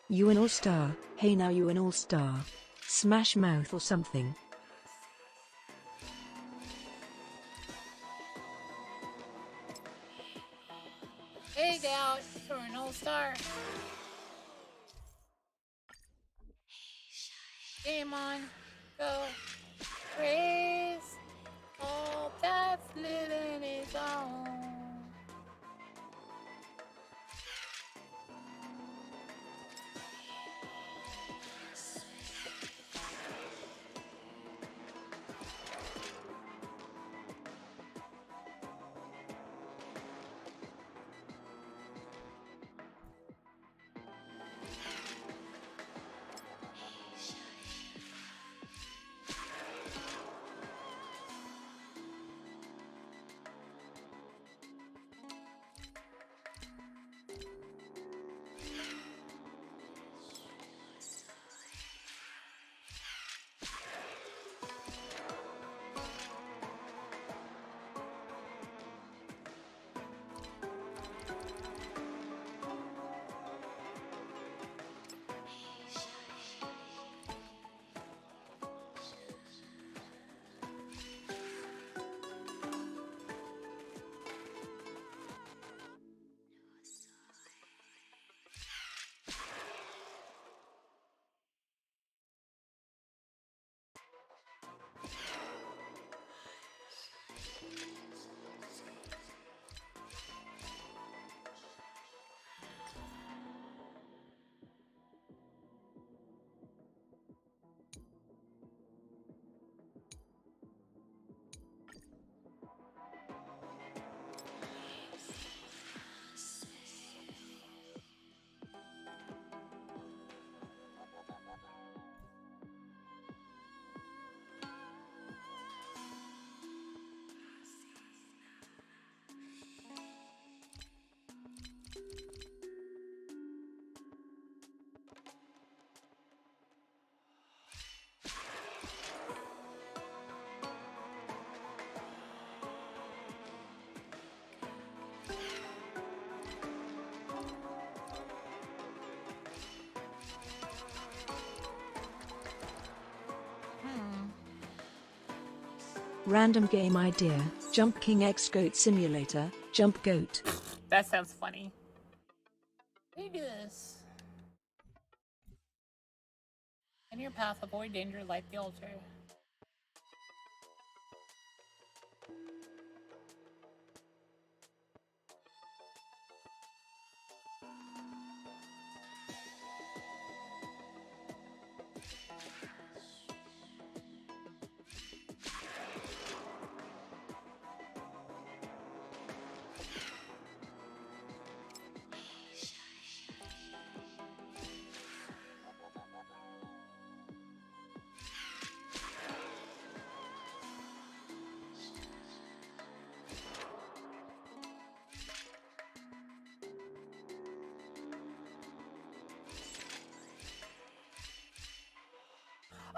You an all-star. Hey, now you an all-star. Smash mouth or something. Hey, gal, you're an all-star. Game on, go. Praise all that's living is soul. Random game idea, Jump King X Goat Simulator, Jump Goat. That sounds funny. How do you do this? In your path, avoid danger, light the altar.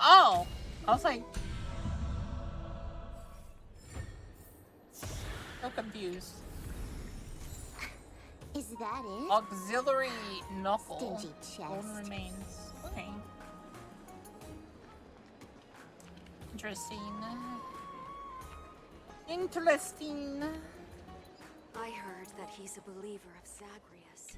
Oh! I was like... so confused. Is that it? Auxiliary knuckle. Stingy chest. Golden remains. Okay. Interesting. Interesting. I heard that he's a believer of Zagreus.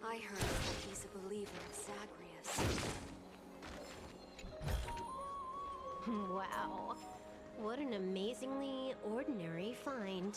I heard that he's a believer of Zagreus. Wow. What an amazingly ordinary find.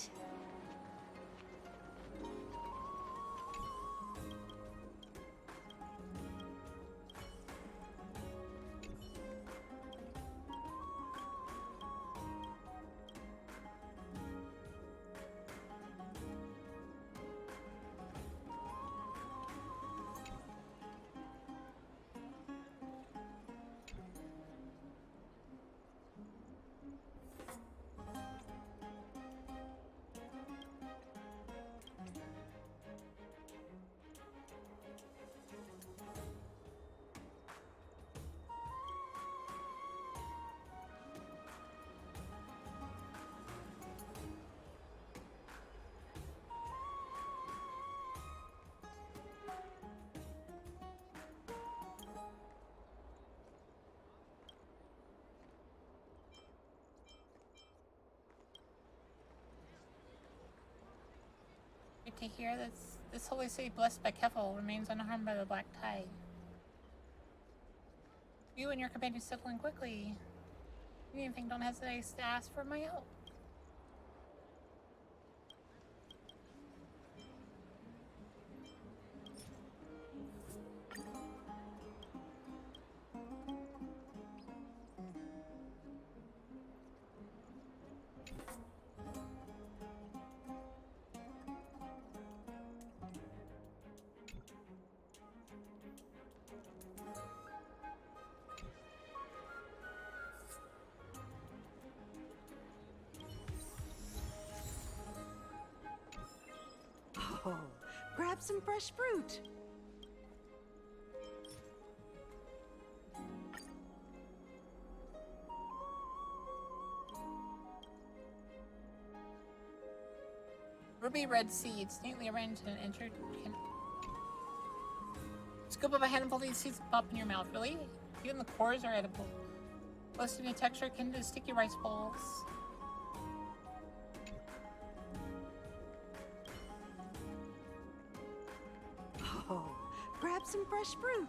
to hear. This holy city blessed by Kefil remains unharmed by the black tide. You and your companions settle in quickly. If you need anything, don't hesitate to ask for my help. Oh, grab some fresh fruit. Ruby red seeds, neatly arranged and entered. Scoop up a handful of these seeds and pop in your mouth. Really? Even the cores are edible. Close to texture akin to sticky rice balls. Oh, grab some fresh fruit.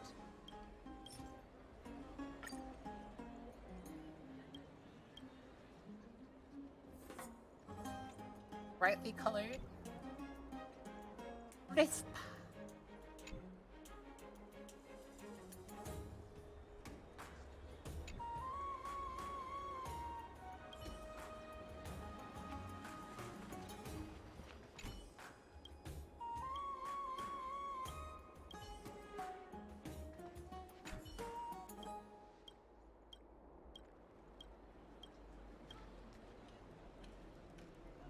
Brightly colored. Crisp.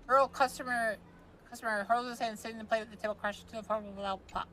Girl, customer hurls his hand, sitting the plate at the table, crashes to the floor with a loud pop.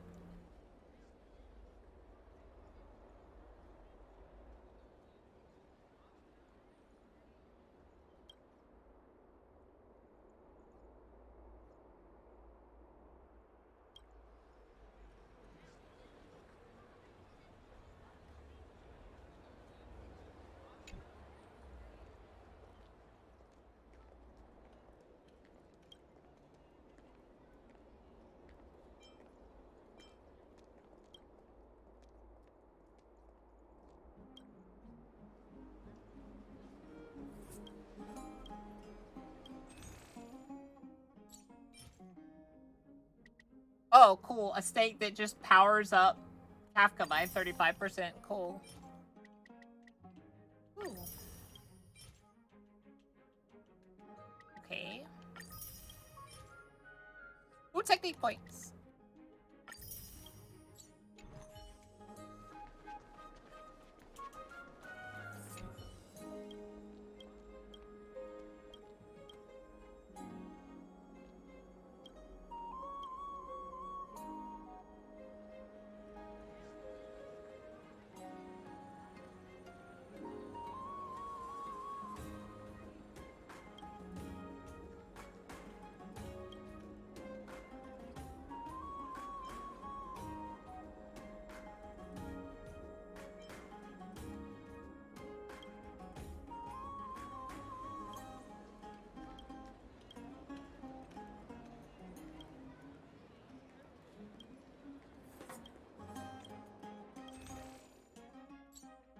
Oh, cool. A steak that just powers up Kafka by 35%. Cool. Ooh. Okay. Ooh, technique points.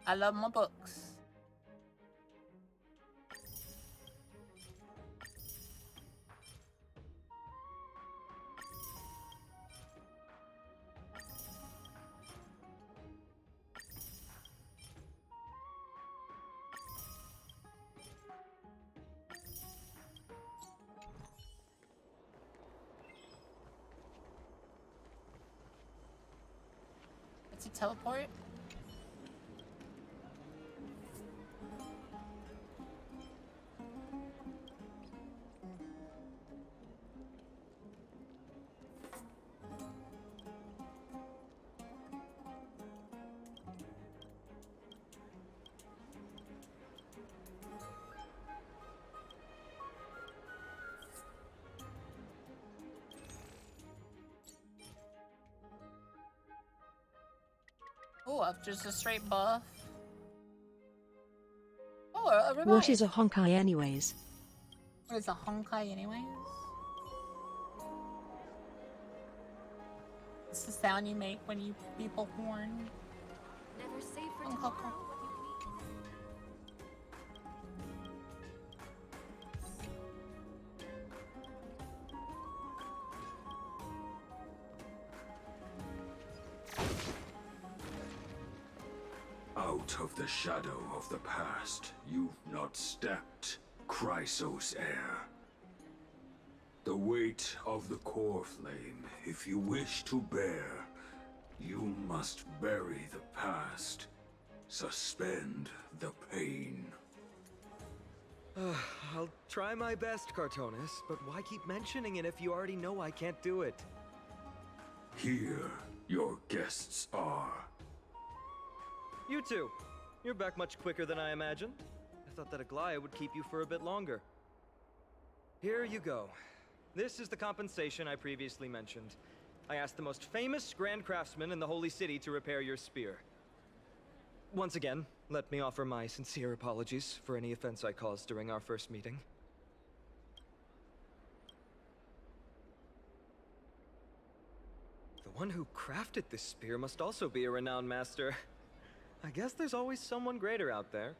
I love my books. It's a teleport. Oh, just a straight buff. Oh, a revive. What is a honkai anyways? What is a honkai anyways? That's the sound you make when you beep a horn. Never save for Oh, tomorrow Coco. what you can eat. Out of the shadow of the past, you've not stepped, Chrysos heir. The weight of the core flame, if you wish to bear, you must bury the past. Suspend the pain. I'll try my best, Cartonis, but why keep mentioning it if you already know I can't do it? Here, your guests are. You two. You're back much quicker than I imagined. I thought that Aglaya would keep you for a bit longer. Here you go. This is the compensation I previously mentioned. I asked the most famous Grand Craftsman in the Holy City to repair your spear. Once again, let me offer my sincere apologies for any offense I caused during our first meeting. The one who crafted this spear must also be a renowned master. I guess there's always someone greater out there.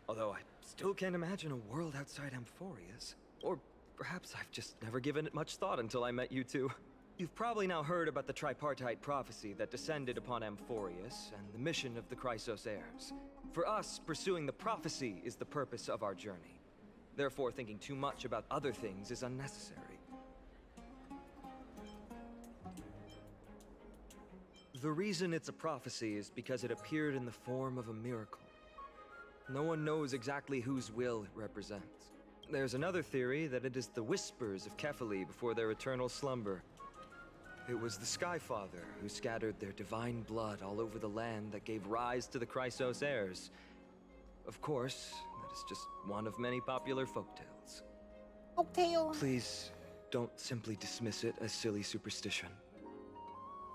Although I still can't imagine a world outside Amphoria's. Or perhaps I've just never given it much thought until I met you two. You've probably now heard about the tripartite prophecy that descended upon Amphorius and the mission of the Chrysos heirs. For us, pursuing the prophecy is the purpose of our journey. Therefore, thinking too much about other things is unnecessary. The reason it's a prophecy is because it appeared in the form of a miracle. No one knows exactly whose will it represents. There's another theory that it is the whispers of Kefali before their eternal slumber. It was the Skyfather who scattered their divine blood all over the land that gave rise to the Chrysos heirs. Of course, that is just one of many popular folktales. Folktale. Please, don't simply dismiss it as silly superstition.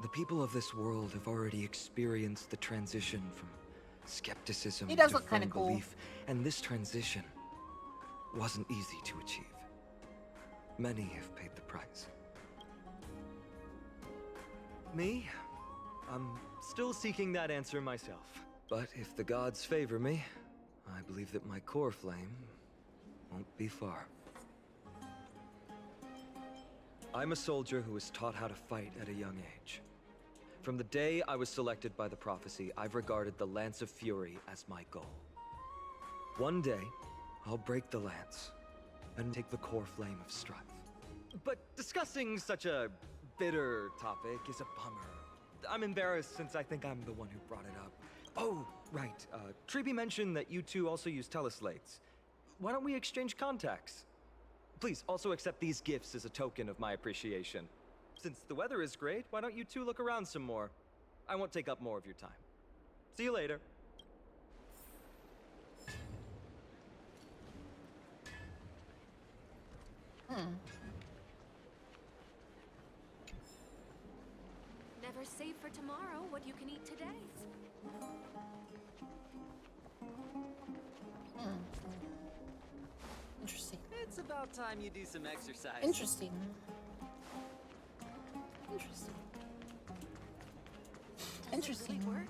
The people of this world have already experienced the transition from skepticism He does to look kind firm of cool. belief, and this transition wasn't easy to achieve. Many have paid the price. Me? I'm still seeking that answer myself. But if the gods favor me, I believe that my core flame won't be far. I'm a soldier who was taught how to fight at a young age. From the day I was selected by the prophecy, I've regarded the Lance of Fury as my goal. One day, I'll break the lance and take the core flame of strife. But discussing such a bitter topic is a bummer. I'm embarrassed since I think I'm the one who brought it up. Oh, right. Triby mentioned that you two also use teleslates. Why don't we exchange contacts? Please also accept these gifts as a token of my appreciation. Since the weather is great, why don't you two look around some more? I won't take up more of your time. See you later. Never save for tomorrow what you can eat today. Interesting. It's about time you do some exercise. Interesting. Interesting. Interesting. Really work?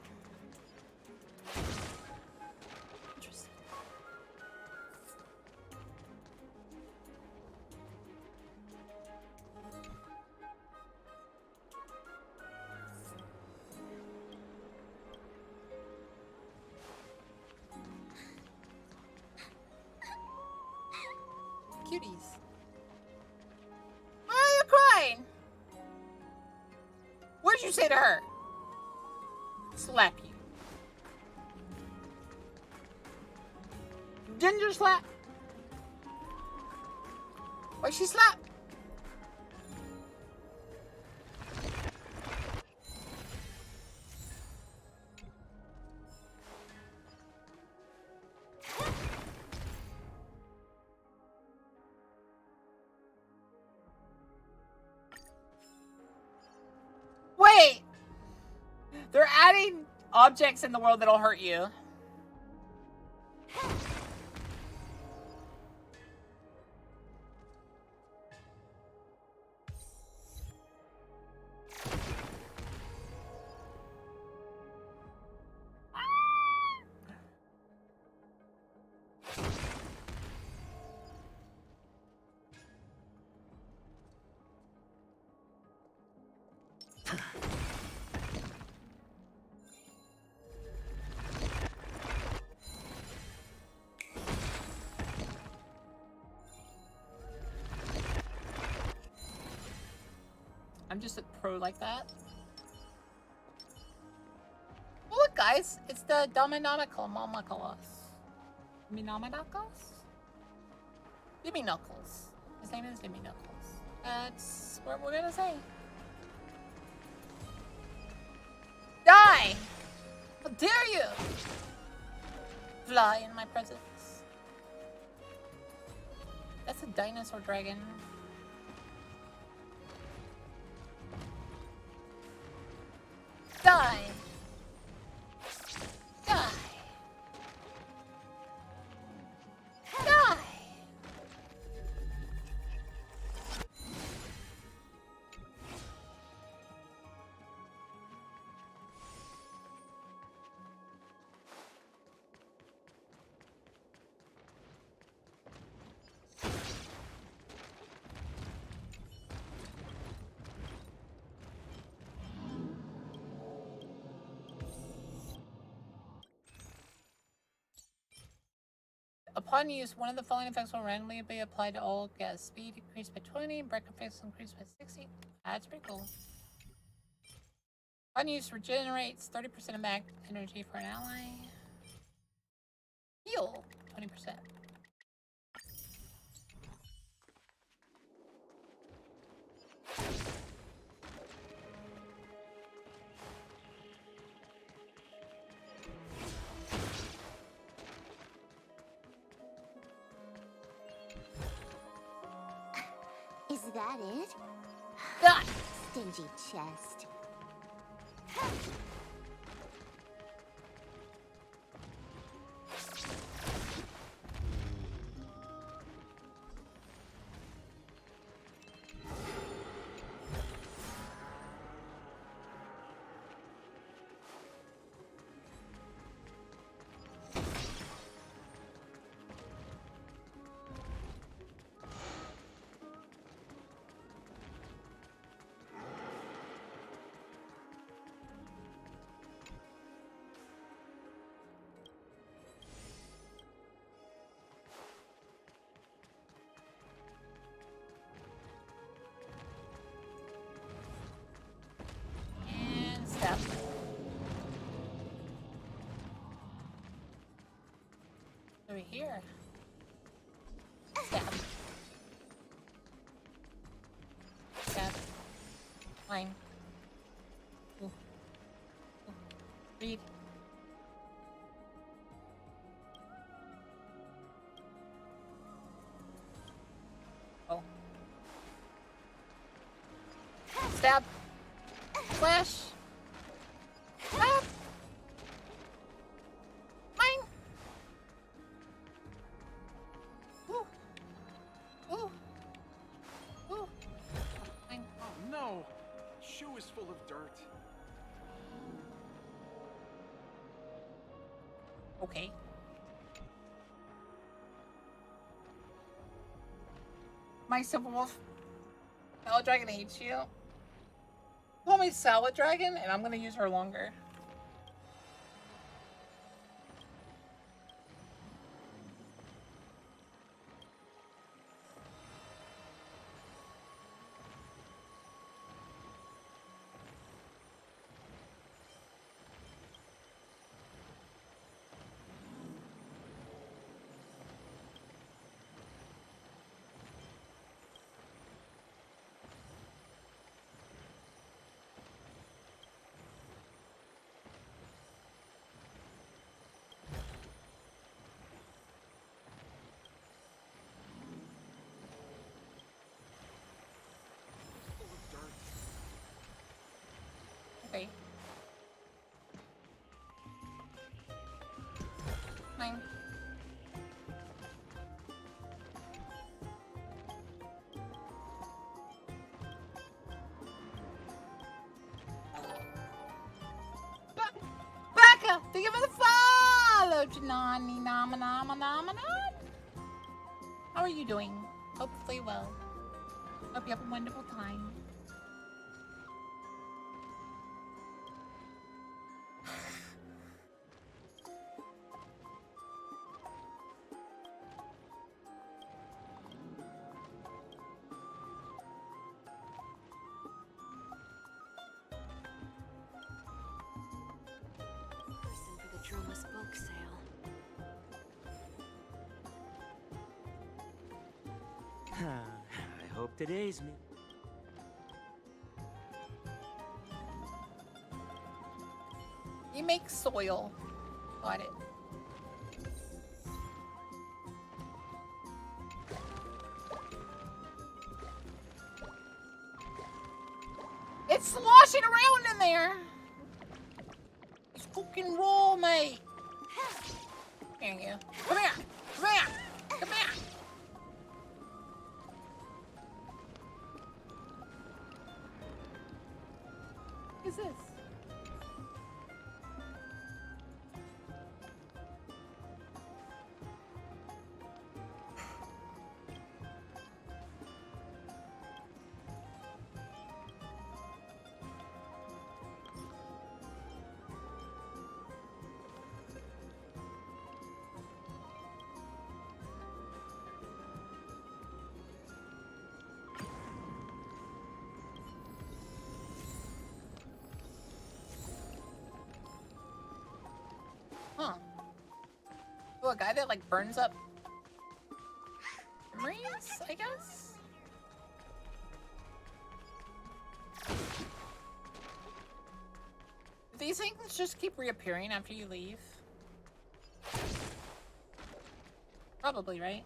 Interesting. Cuties. Why are you crying? What did you say to her? Slap you. Ginger slap. Why she slap? Wait! They're adding objects in the world that'll hurt you. I'm just a pro like that. Well, look, guys, it's the Dominicals. Dimmy Knuckles. His name is Dimmy Knuckles. That's what we're gonna say. Die! How dare you! Fly in my presence. That's a dinosaur dragon. Die! Die! Die! Upon use, one of the following effects will randomly be applied to all guests. Speed increased by 20, break effects increased by 60. That's pretty cool. Upon use, regenerates 30% of mag energy for an ally. Heal 20%. Is that it? Ah! Stingy chest. And step. Over here. Stab. Stab. Mine. Ooh. Ooh. Read. Oh. Stab. Slash. Stab. Mine. Ooh. Ooh. Ooh. Mine. Oh no! Shoe is full of dirt. Okay. My Silver Wolf. Salad Dragon hates you. Call me Salad Dragon, and I'm gonna use her longer. Okay. Mine. Becca, thank you for the follow, Janani Nama Nama Nama. How are you doing? Hopefully well. Hope you have a wonderful time. I hope today's me. You make soil. Got it. It's sloshing around in there. It's fucking roll, mate. Here you go. Come here. Come here. Come here. What is this? Huh. Oh, a guy that like burns up memories, I guess? Do these things just keep reappearing after you leave? Probably, right?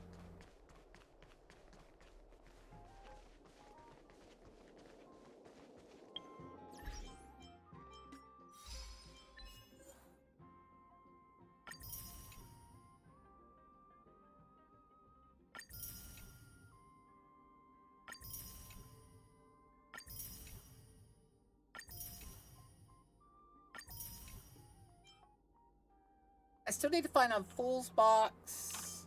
I still need to find a Fool's Box.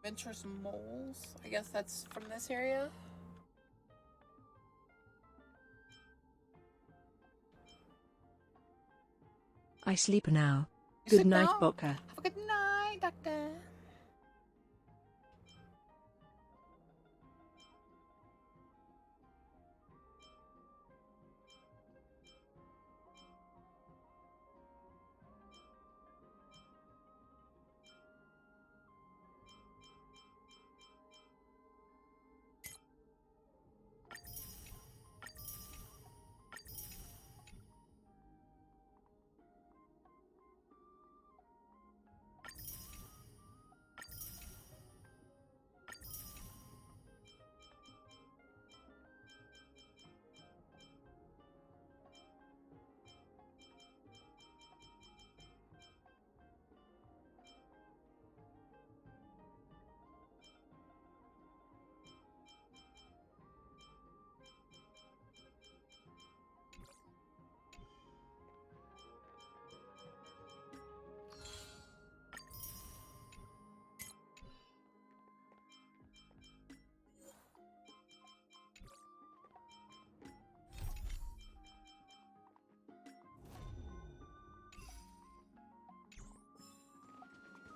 Venturesome Moles. I guess that's from this area. I sleep now. You Good sleep night, now? Boka. Have a good night, Doctor.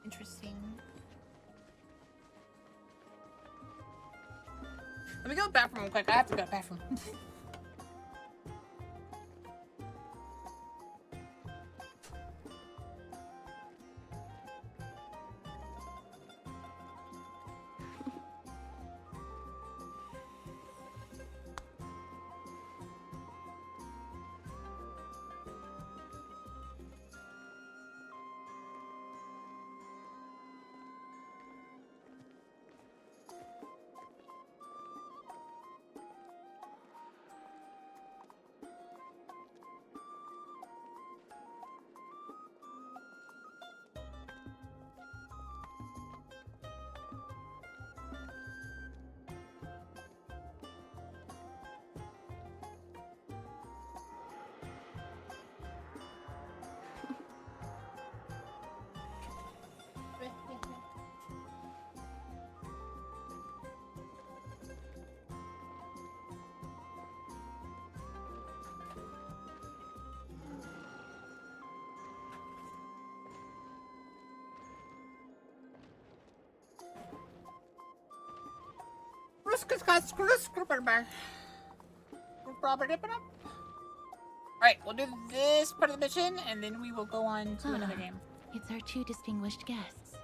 Interesting. Let me go to the bathroom real quick. I have to go to the bathroom. Alright, we'll do this part of the mission, and then we will go on to another game. It's our two distinguished guests.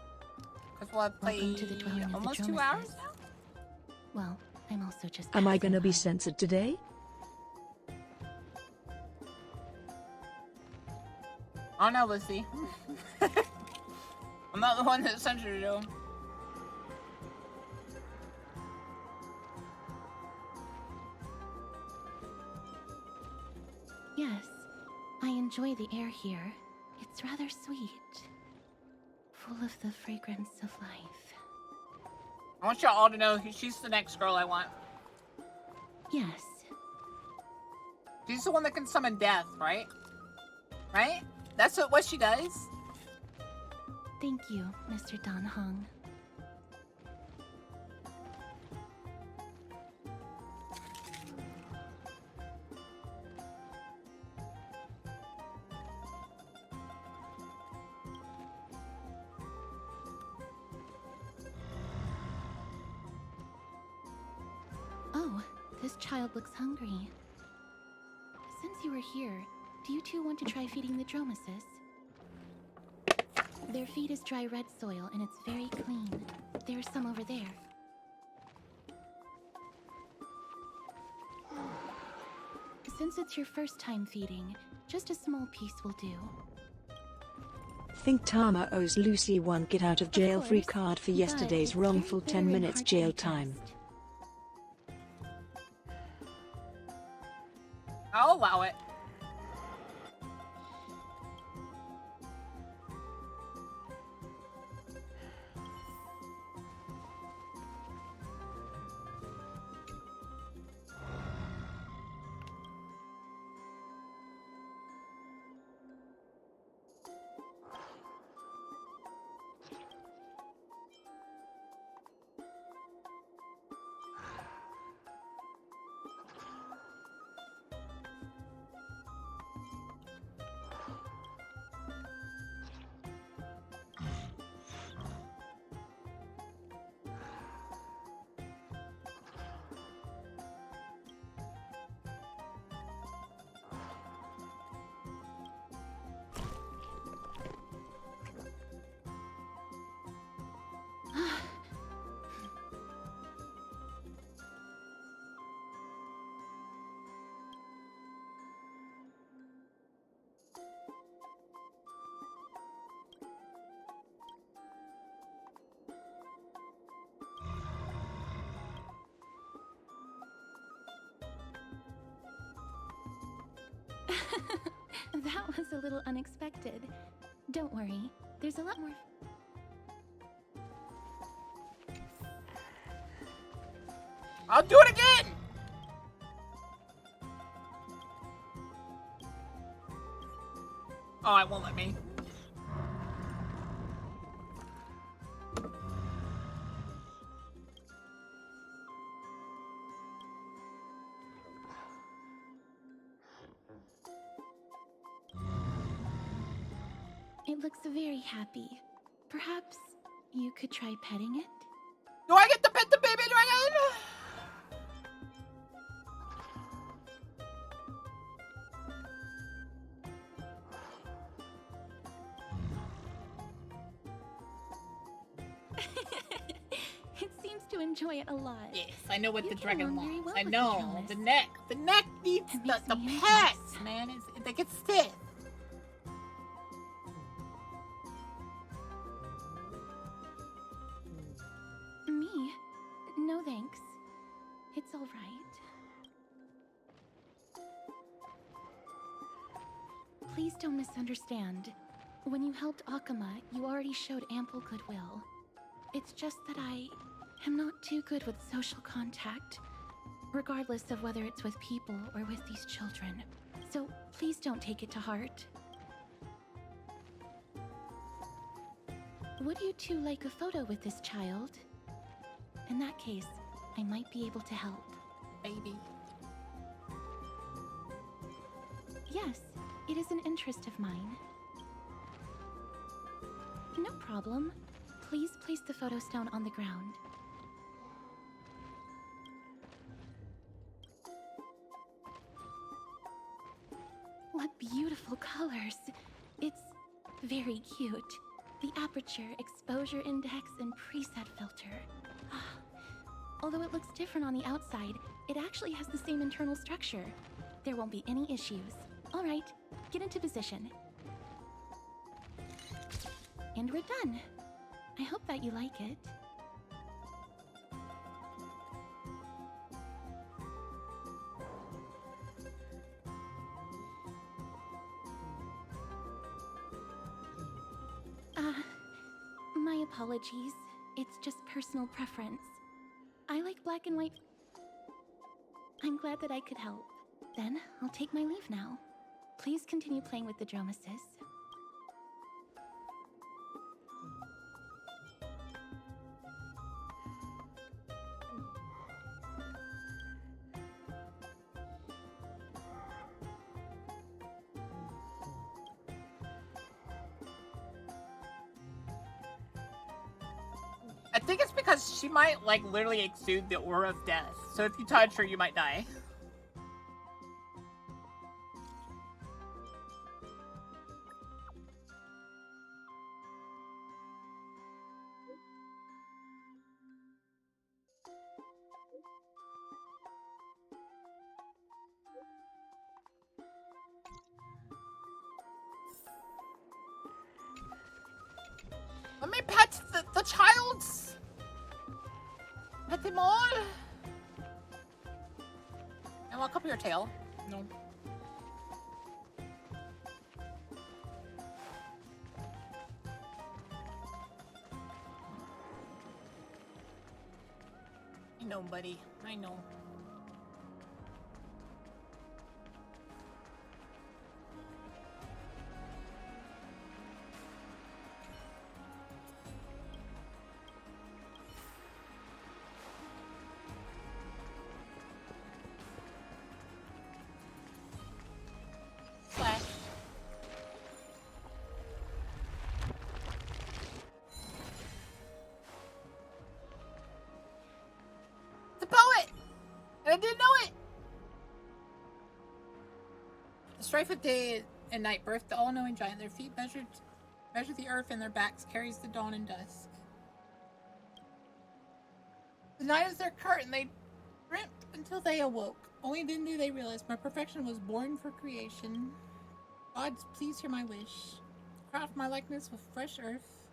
Because we'll have Welcome to the played dwelling of the almost 2 Dromesis. hours now? Well, I'm also just. Am I passing gonna be by. censored today? Oh no, Lissy. I'm not the one that censored you. Yes, I enjoy the air here. It's rather sweet, full of the fragrance of life. I want y'all all to know she's the next girl I want. Yes. She's the one that can summon death, right? Right? That's what she does? Thank you, Mr. Dan Hong. Oh, this child looks hungry. Since you were here, do you two want to try feeding the Dromesis? Their feed is dry red soil and it's very clean. There's some over there. Since it's your first time feeding, just a small piece will do. Think Tama owes Lucy one get out of jail free course, card for but yesterday's it's wrongful very 10 bitter and minutes hard to jail digest. time. I'll allow it. That was a little unexpected. Don't worry, there's a lot more. I'll do it again! Oh, it won't let me. It looks very happy. Perhaps you could try petting it? Do I get to pet the baby dragon? It seems to enjoy it a lot. Yes, I know what You the get dragon along very wants. well I with know. the The neck needs It the makes me pets, anxious. man. They get stiff. Me? No thanks. It's all right. Please don't misunderstand. When you helped Akama, you already showed ample goodwill. It's just that I am not too good with social contact, regardless of whether it's with people or with these children. So please don't take it to heart. Would you two like a photo with this child? In that case, I might be able to help. Baby. Yes, it is an interest of mine. No problem. Please place the photo stone on the ground. What beautiful colors. It's very cute. The aperture, exposure index, and preset filter. Although it looks different on the outside, it actually has the same internal structure. There won't be any issues. All right, get into position. And we're done. I hope that you like it. My apologies. It's just personal preference. I like black and white. I'm glad that I could help. Then, I'll take my leave now. Please continue playing with the Dromasis. I think it's because she might, like, literally exude the aura of death. So if you touch her, you might die. Let me pet the childs! Pet them all! And walk up your tail. No. I know, buddy. I know. Flash. The poet! And I didn't know it! The strife of day and night birth the all-knowing giant. Their feet measure the earth, and their backs carries the dawn and dusk. The night is their curtain. They dreamt until they awoke. Only then do they realize my perfection was born for creation. Gods, please hear my wish. Craft my likeness with fresh earth.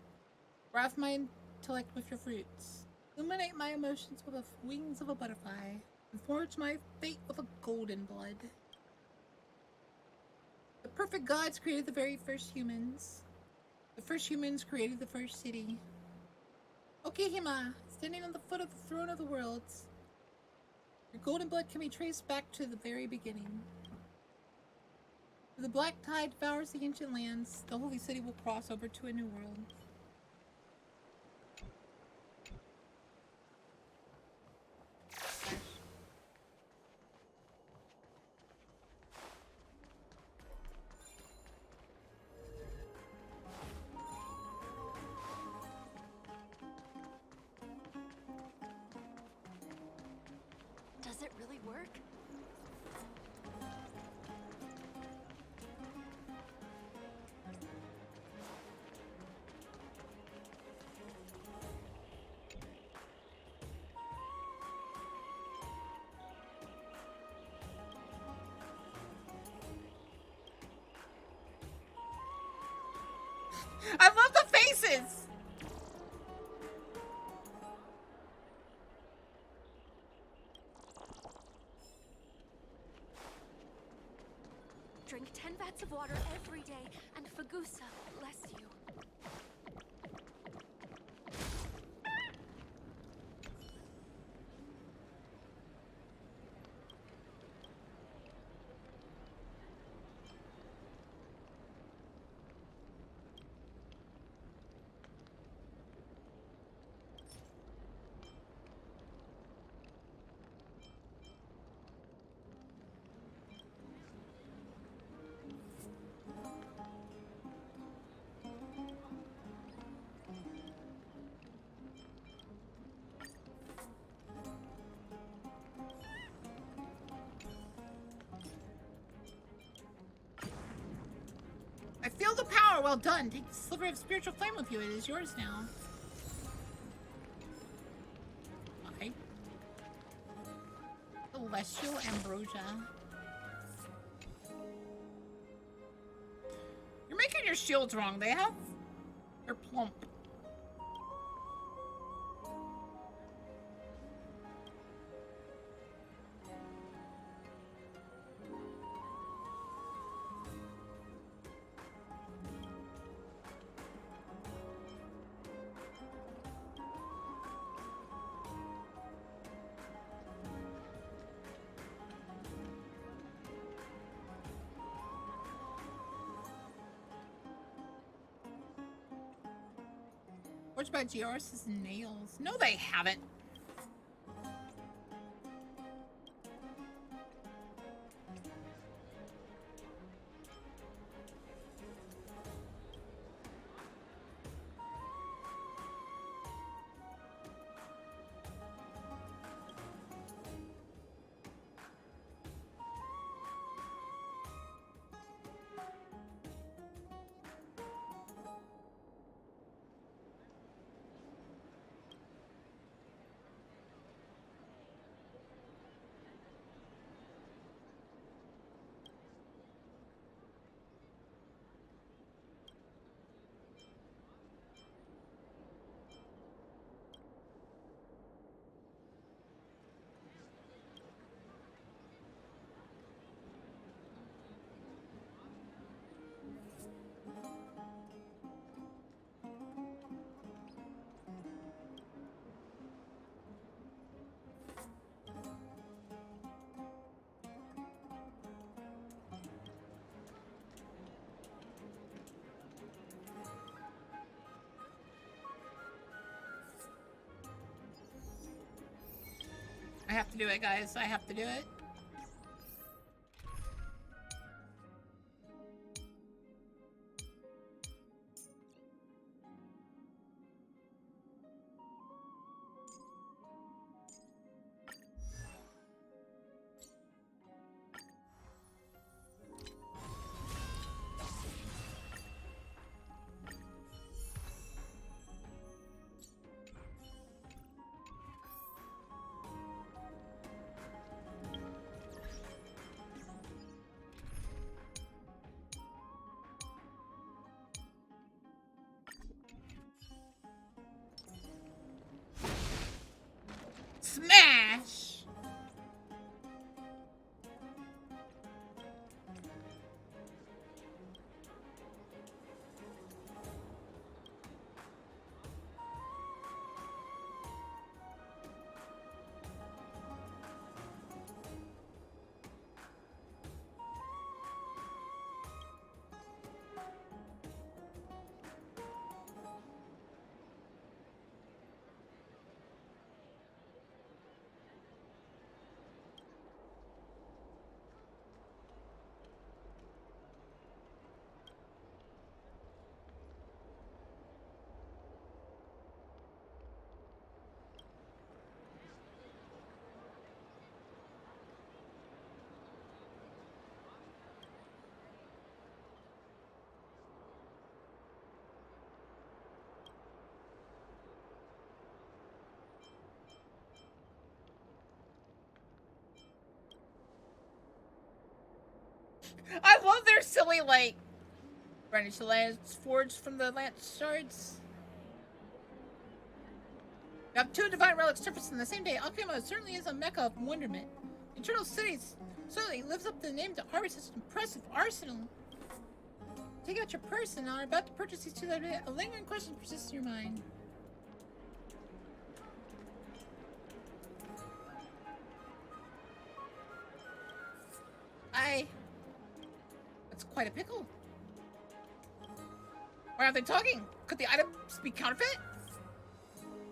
Graft my intellect with your fruits. Illuminate my emotions with the wings of a butterfly. And forge my fate with a golden blood. The perfect gods created the very first humans. The first humans created the first city. Okehima, standing on the foot of the throne of the worlds. Your golden blood can be traced back to the very beginning. When the black tide devours the ancient lands, the holy city will cross over to a new world. Does it really work? I love the faces! Drink 10 vats of water every day, and Fagusa bless you. the power. Well done. Take the sliver of spiritual flame with you. It is yours now. Okay. Celestial ambrosia. You're making your shields wrong. They're plump. What's about George's nails? No, they haven't. I have to do it, guys. I have to do it. Smash! I love their silly, like, Brandish's lance forged from the lance shards. You have two divine relics surfaced in the same day. Alchemy certainly is a mecca of wonderment. Eternal Cities certainly lives up to the name to Harvest's impressive arsenal. Take out your purse and are about to purchase these two. A lingering question persists in your mind. That's quite a pickle. Why aren't they talking? Could the items be counterfeit?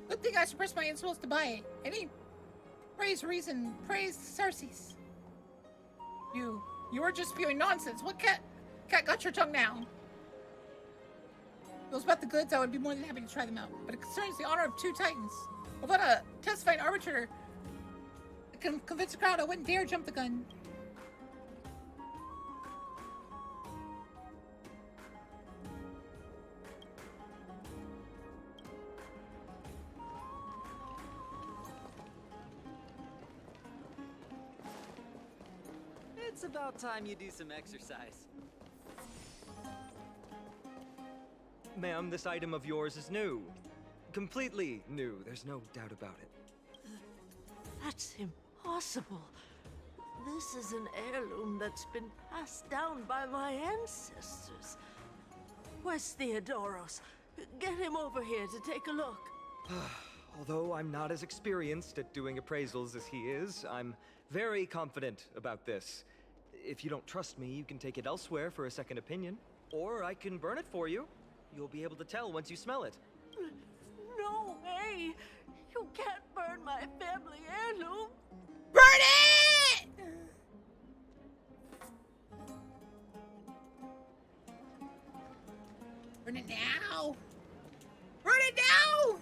Good thing I suppressed my impulse to buy it. Any praise Sarces. You were just spewing nonsense. What cat got your tongue now? If it was about the goods, I would be more than happy to try them out. But it concerns the honor of two titans. Without a testifying arbitrator that can convince the crowd, I wouldn't dare jump the gun. It's about time you do some exercise. Ma'am, this item of yours is new. Completely new, there's no doubt about it. That's impossible. This is an heirloom that's been passed down by my ancestors. Where's Theodoros? Get him over here to take a look. Although I'm not as experienced at doing appraisals as he is, I'm very confident about this. If you don't trust me, you can take it elsewhere for a second opinion. Or I can burn it for you. You'll be able to tell once you smell it. No way! You can't burn my family heirloom! Burn it! Burn it now! Burn it now!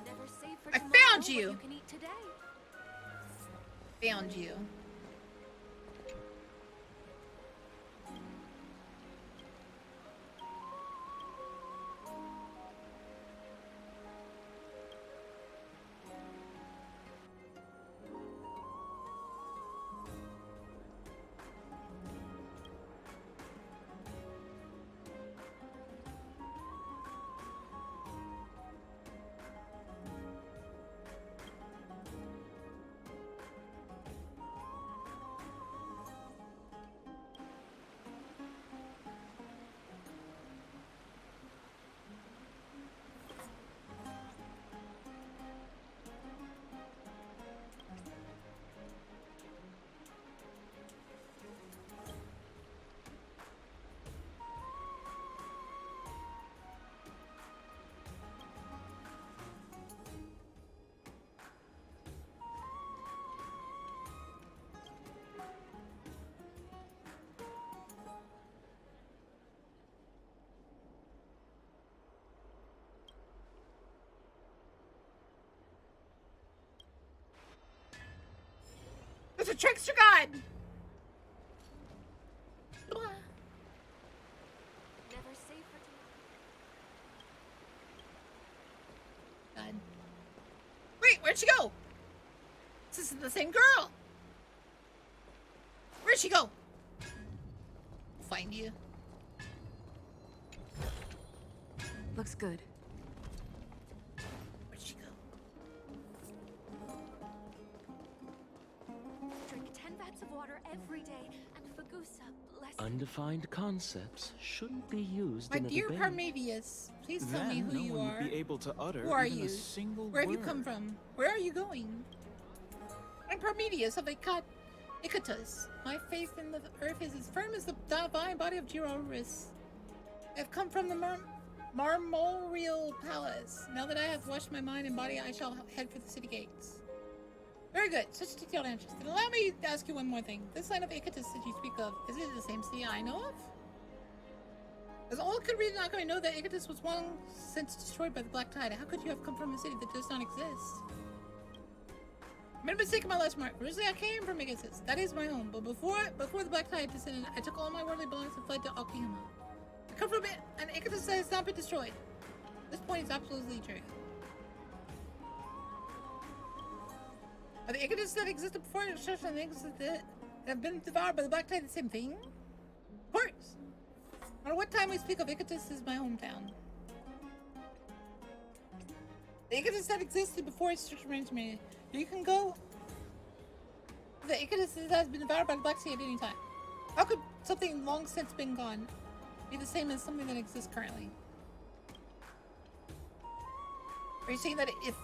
Never save for I tomorrow found what you. You can eat today. Found you. It's a trickster god! Never save for tomorrow. God. Wait, where'd she go? This isn't the same girl! Where'd she go? I'll find you. Looks good. Where'd she go? Drink 10 vats of water every day, and Fagusa, bless you. Undefined concepts shouldn't be used My in a dear debate. Parmenius, please tell me Then who no you one are. would be able to utter Who are even you? a single Where have you word. come from? Where are you going? I'm Parmenius of Icatus. My faith in the earth is as firm as the divine body of Giroris. I have come from the Marmorial Palace. Now that I have washed my mind and body, I shall head for the city gates. Very good. Such detailed answers. Then allow me to ask you one more thing. This land of Icatus that you speak of, is it the same city I know of? As all could read not going to know that Icatus was long since destroyed by the Black Tide. How could you have come from a city that does not exist? I made a mistake in my last mark. Originally, I came from Icatus. That is my home. But before the Black Tide descended, I took all my worldly belongings and fled to Okihama. I come from it, and Icatus has not been destroyed. This point is absolutely true. Are the Icatus that existed before destruction and the Icatus that have been devoured by the Black Tide the same thing? Of course. No matter what time we speak of, Icatus is my hometown. The Icatus that existed before its strict arrangement. You can go. The Icatus that has been devoured by the Black Sea at any time. How could something long since been gone be the same as something that exists currently? Are you saying that if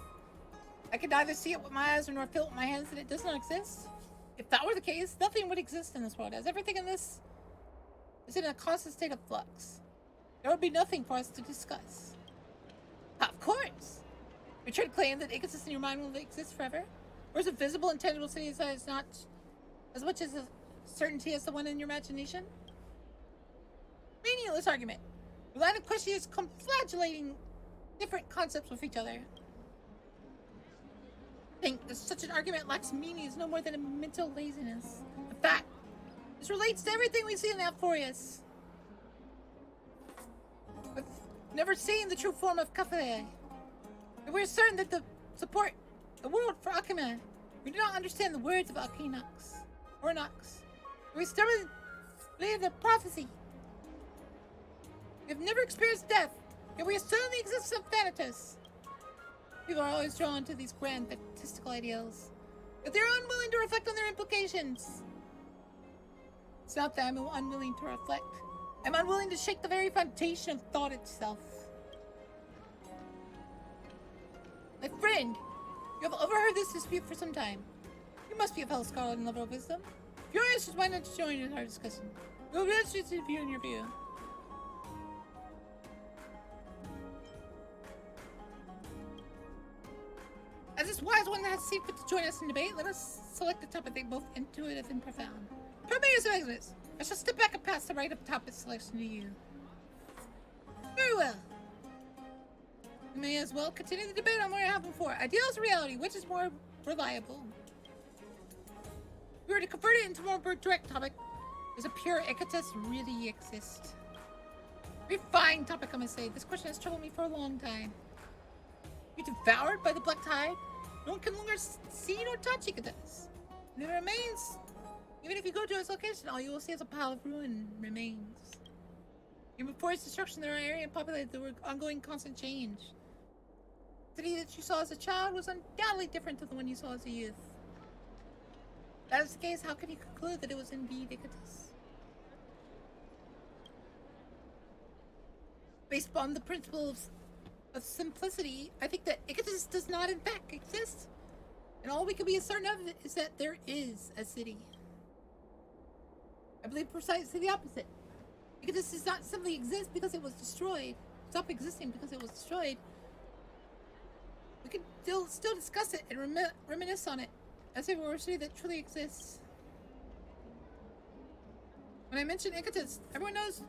I could neither see it with my eyes nor feel it with my hands, that it does not exist? If that were the case, nothing would exist in this world, as everything in this is in a constant state of flux. There would be nothing for us to discuss. Of course! You try to claim that Icatus in your mind will exist forever? Or is it visible and tangible city that is not as much as a certainty as the one in your imagination? Meaningless argument. The line of question is conflagrating different concepts with each other. I think that such an argument lacks meaning is no more than a mental laziness. In fact, this relates to everything we see in Alphorius. never seen the true form of Cafe. And we're certain that the support the world for Akima. We do not understand the words of Akinox or Nox. We stubbornly believe the prophecy. We have never experienced death, yet we assume the existence of Thanatos. People are always drawn to these grand statistical ideals, but they're unwilling to reflect on their implications. It's not that I'm unwilling to reflect. I'm unwilling to shake the very foundation of thought itself. My friend, you have overheard this dispute for some time. You must be a fellow scholar and lover of wisdom. If you're interested, why not join in our discussion? We'll be interested in your view. As this wise one has seen fit to join us in debate, let us select a topic they both intuitive and profound. Permit your Exodus. I shall step back and pass the right of topic selection to you. Very well. We may as well continue the debate on what I have before. Ideals or reality, which is more reliable? If we were to convert it into a more direct topic, does a pure Icatus really exist? Very fine topic, I must say. This question has troubled me for a long time. Be devoured by the black tide? No one can longer see nor touch Icatus. And it remains. Even if you go to its location, all you will see is a pile of ruin remains. Even before its destruction, there are areas populated that were ongoing constant change. The city that you saw as a child was undoubtedly different to the one you saw as a youth. If that is the case, how can you conclude that it was indeed Icatus? Based on the principle of simplicity, I think that Icatus does not in fact exist. And all we can be certain of is that there is a city. I believe precisely the opposite. Icatus does not simply exist because it was destroyed. Stop existing because it was destroyed. We can still discuss it and reminisce on it as if it were a city that truly exists. When I mention Icatus, everyone knows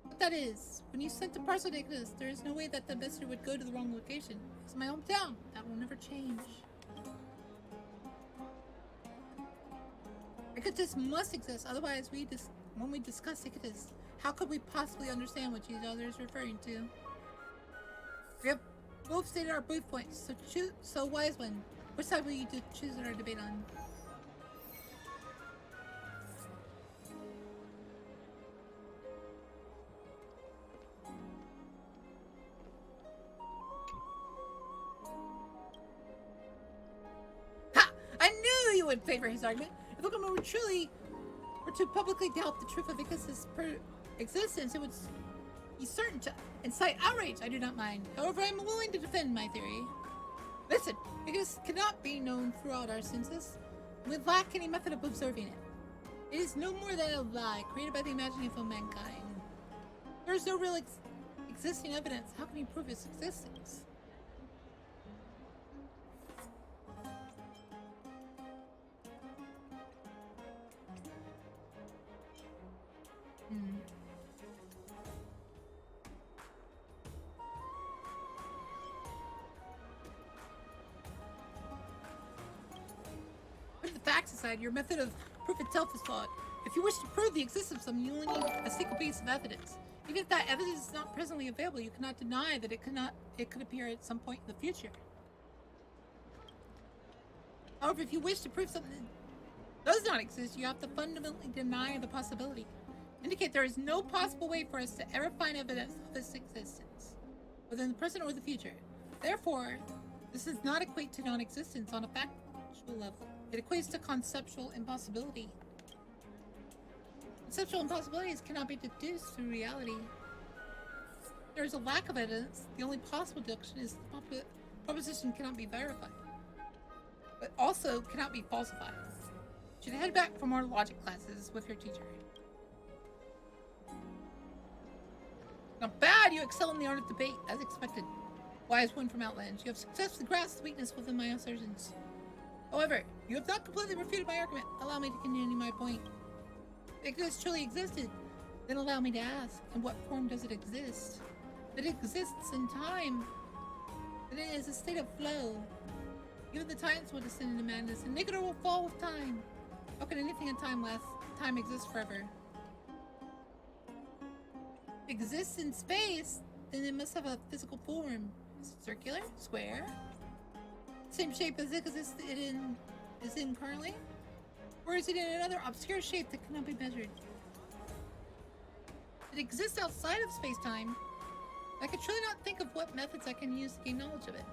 what that is. When you sent a parcel to Icatus, there is no way that the messenger would go to the wrong location. It's my hometown. That will never change. Icatus must exist, otherwise when we discuss Icatus, how could we possibly understand what each other is referring to? We have both stated our brief points, so wise one, which side will you choose in our debate on? Ha! I knew you would favor his argument. If Okama were to publicly doubt the truth of Icatus' existence, it would be certain to incite outrage. I do not mind. However, I am willing to defend my theory. Listen, Icatus cannot be known throughout our senses. We lack any method of observing it. It is no more than a lie created by the imagination of mankind. There is no real existing evidence. How can you prove its existence? Put the facts aside, your method of proof itself is flawed. If you wish to prove the existence of something, you only need a single piece of evidence. Even if that evidence is not presently available, you cannot deny that it could appear at some point in the future. However, if you wish to prove something does not exist, you have to fundamentally deny the possibility. Indicate there is no possible way for us to ever find evidence of its existence, whether in the present or the future. Therefore, this does not equate to non-existence on a factual level. It equates to conceptual impossibility. Conceptual impossibilities cannot be deduced through reality. There is a lack of evidence. The only possible deduction is the proposition cannot be verified, but also cannot be falsified. You should head back for more logic classes with your teacher. Not bad! You excel in the art of debate, as expected. Wise one from Outlands. You have successfully grasped the weakness within my assertions. However, you have not completely refuted my argument. Allow me to continue my point. If Icatus truly existed, then allow me to ask, in what form does it exist? That it exists in time. That it is a state of flow. Even the Titans will descend into madness, and Nicator will fall with time. How can anything in time last? Time exists forever. If it exists in space, then it must have a physical form. Is it circular? Square? Same shape as it is in currently? Or is it in another obscure shape that cannot be measured? It exists outside of space-time. I could truly not think of what methods I can use to gain knowledge of it.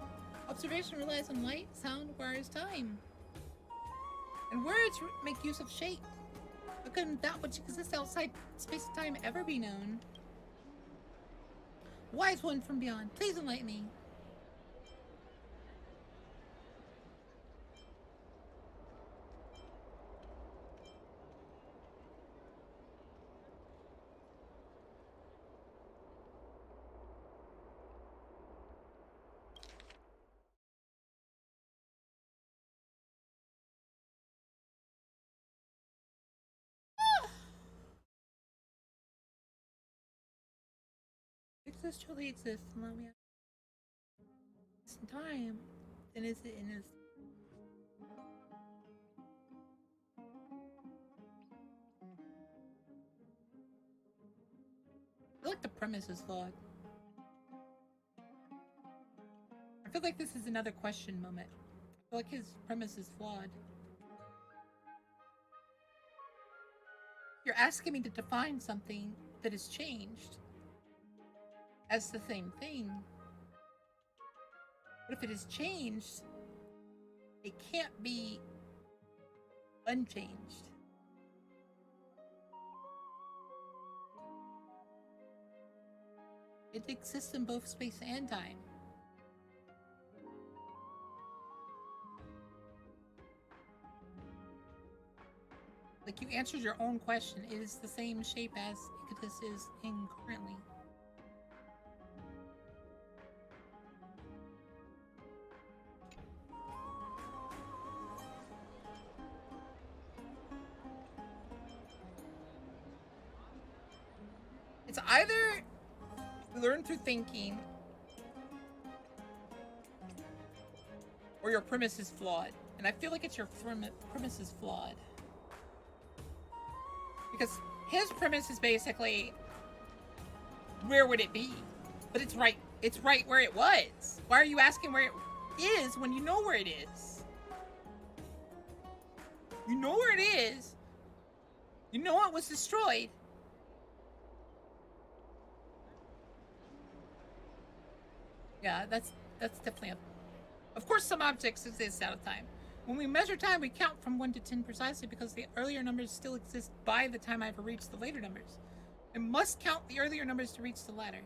Observation relies on light, sound requires time. And words make use of shape. How can that which exists outside space-time ever be known? Wise one from beyond, please enlighten me. Exists truly exists. Allow me in time. Then is it in his? I feel like the premise is flawed. I feel like this is another question moment. I feel like his premise is flawed. You're asking me to define something that has changed as the same thing. But if it has changed, it can't be unchanged. It exists in both space and time. Like, you answered your own question. It is the same shape as Icatus is in currently. It's either learn through thinking or your premise is flawed. And I feel like it's your premise is flawed. Because his premise is basically, where would it be? But it's right where it was. Why are you asking where it is when you know where it is? You know where it is. You know it was destroyed. Yeah, that's definitely a... Of course some objects exist out of time. When we measure time, we count from 1 to 10 precisely because the earlier numbers still exist by the time I've reached the later numbers. I must count the earlier numbers to reach the latter.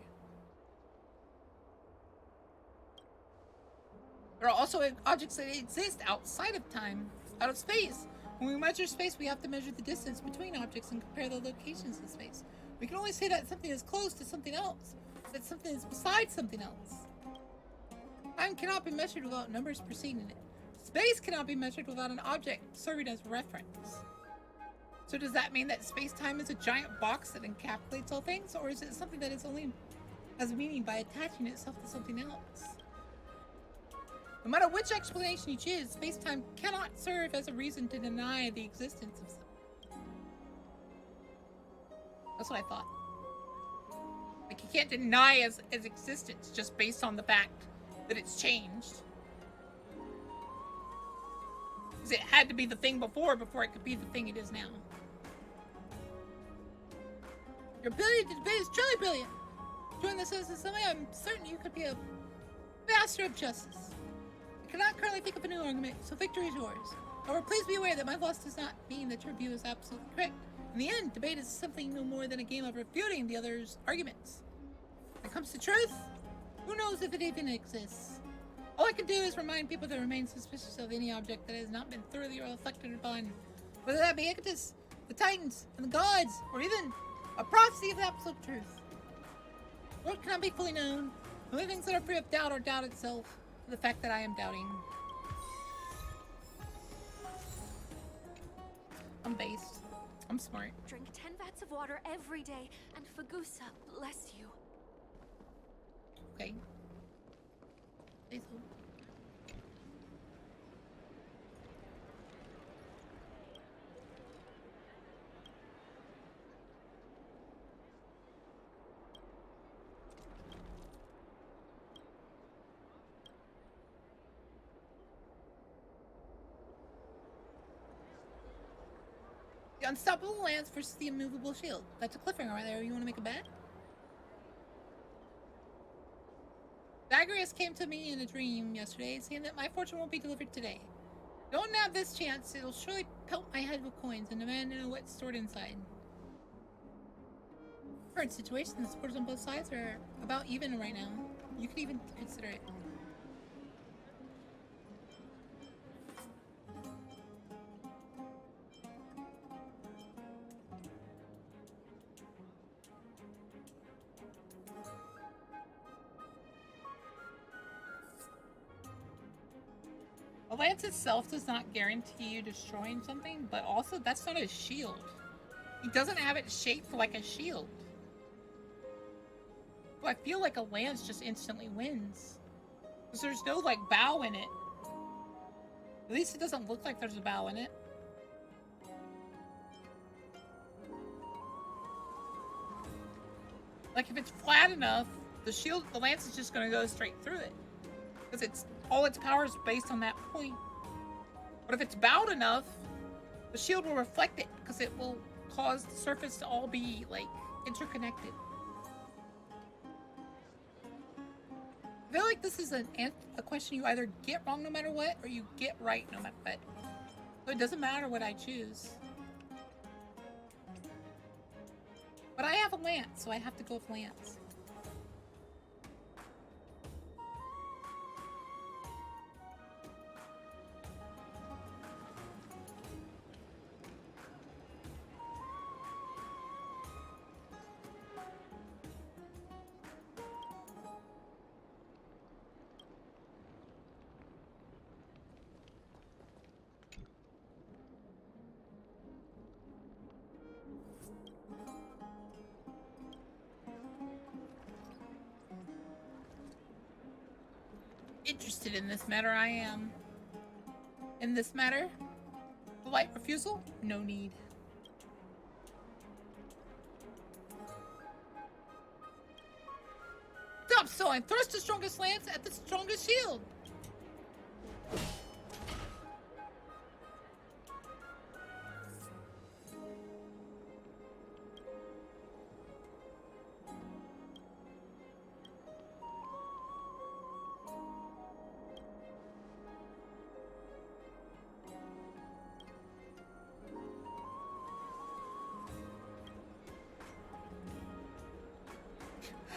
There are also objects that exist outside of time, out of space. When we measure space, we have to measure the distance between objects and compare the locations in space. We can only say that something is close to something else, that something is beside something else. Time cannot be measured without numbers preceding it. Space cannot be measured without an object serving as reference. So does that mean that space-time is a giant box that encapsulates all things, or is it something that is only has meaning by attaching itself to something else? No matter which explanation you choose, space-time cannot serve as a reason to deny the existence of something. That's what I thought. Like, you can't deny its existence just based on the fact that it's changed. Because it had to be the thing before it could be the thing it is now. Your ability to debate is truly brilliant. Join the Citizen Assembly, I'm certain you could be a master of justice. I cannot currently think of a new argument, so victory is yours. However, please be aware that my loss does not mean that your view is absolutely correct. In the end, debate is something no more than a game of refuting the other's arguments. When it comes to truth, who knows if it even exists? All I can do is remind people to remain suspicious of any object that has not been thoroughly reflected upon, whether that be Icatus, the Titans, and the gods, or even a prophecy of absolute truth. What cannot be fully known? The only things that are free of doubt are doubt itself, and the fact that I am doubting. I'm based. I'm smart. Drink 10 vats of water every day, and Fagusa bless you. Okay. Say so. The unstoppable lance versus the immovable shield. That's a cliffhanger right there. You want to make a bet? Zagreus came to me in a dream yesterday, saying that my fortune won't be delivered today. Don't have this chance. It'll surely pelt my head with coins and demand to know what's stored inside. Current situation, the scores on both sides are about even right now. You could even consider it. A lance itself does not guarantee you destroying something, but also that's not a shield. He doesn't have it shaped like a shield. So I feel like a lance just instantly wins. Because there's no, like, bow in it. At least it doesn't look like there's a bow in it. Like, if it's flat enough, the lance is just gonna go straight through it. Because all its power is based on that point. But if it's bowed enough, the shield will reflect it, because it will cause the surface to all be, like, interconnected. I feel like this is a question you either get wrong no matter what, or you get right no matter what. So it doesn't matter what I choose. But I have a lance, so I have to go with lance. Interested in this matter, I am. In this matter? Polite refusal? No need. Stop sewing! Thrust the strongest lance at the strongest shield!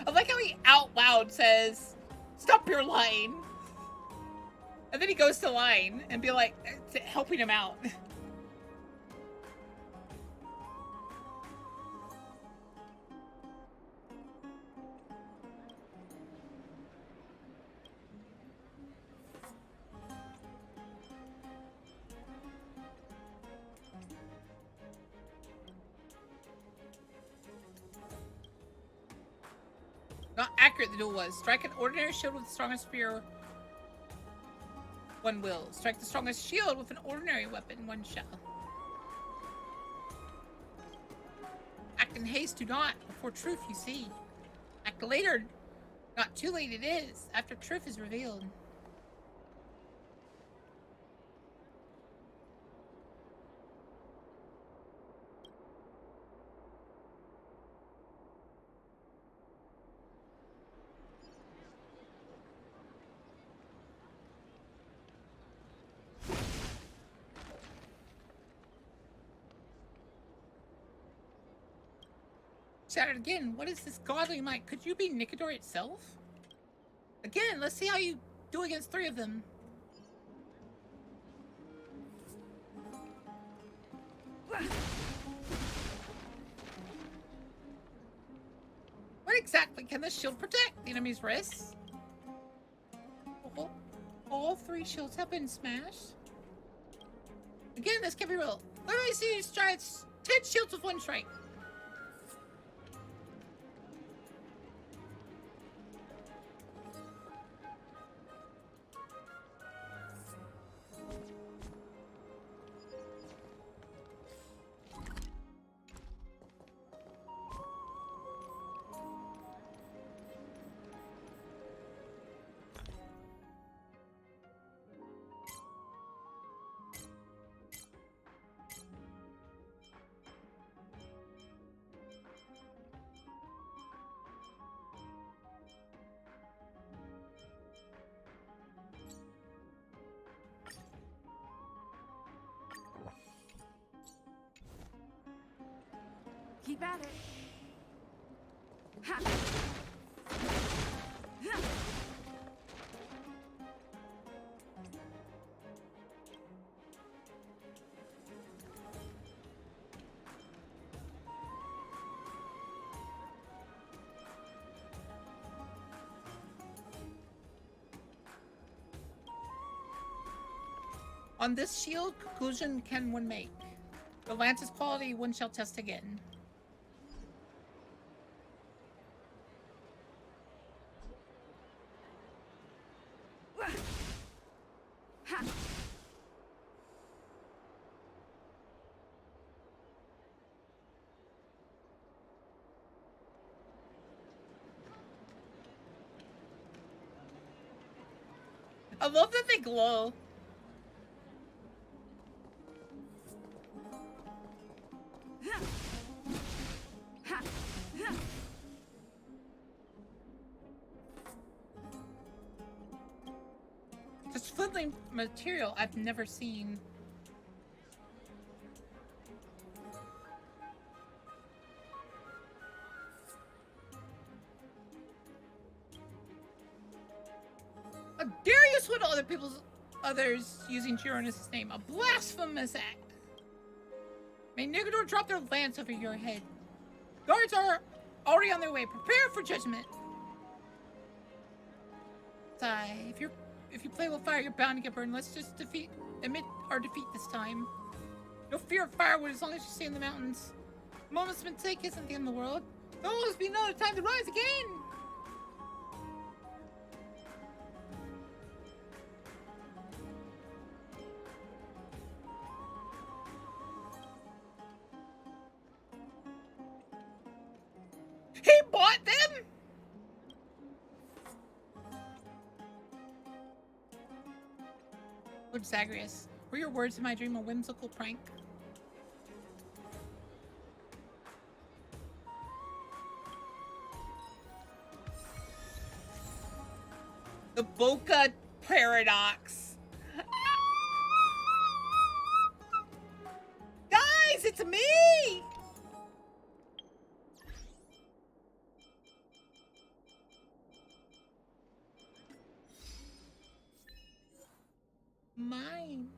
I like how he out loud says, "Stop your lying." And then he goes to lying and be like, helping him out. Not accurate the duel was. Strike an ordinary shield with the strongest spear, one will. Strike the strongest shield with an ordinary weapon, one shall. Act in haste, do not. Before truth you see. Act later, not too late it is. After truth is revealed. Shattered again. What is this godly might? Could you be Nicodor itself? Again, let's see how you do against three of them. What exactly can this shield protect? The enemy's wrists? All three shields have been smashed? Again, this can't be real. Literally see you strike 10 shields with one strike. Keep at it. Ha. On this shield, conclusion can one make. The lance's quality one shall test again. Ha. I love that they glow. This flittering material I've never seen. How dare you swindle others using Gironus' name? A blasphemous act. May Nigador drop their lance over your head. Guards are already on their way. Prepare for judgment. If you play with fire, you're bound to get burned. Let's just admit our defeat this time. No fear of firewood as long as you stay in the mountains. A moment's mistake isn't the end of the world. There'll always be another time to rise again. He bought them? Lord Zagreus, were your words in my dream a whimsical prank? The Boka paradox. Guys, it's me! Mine.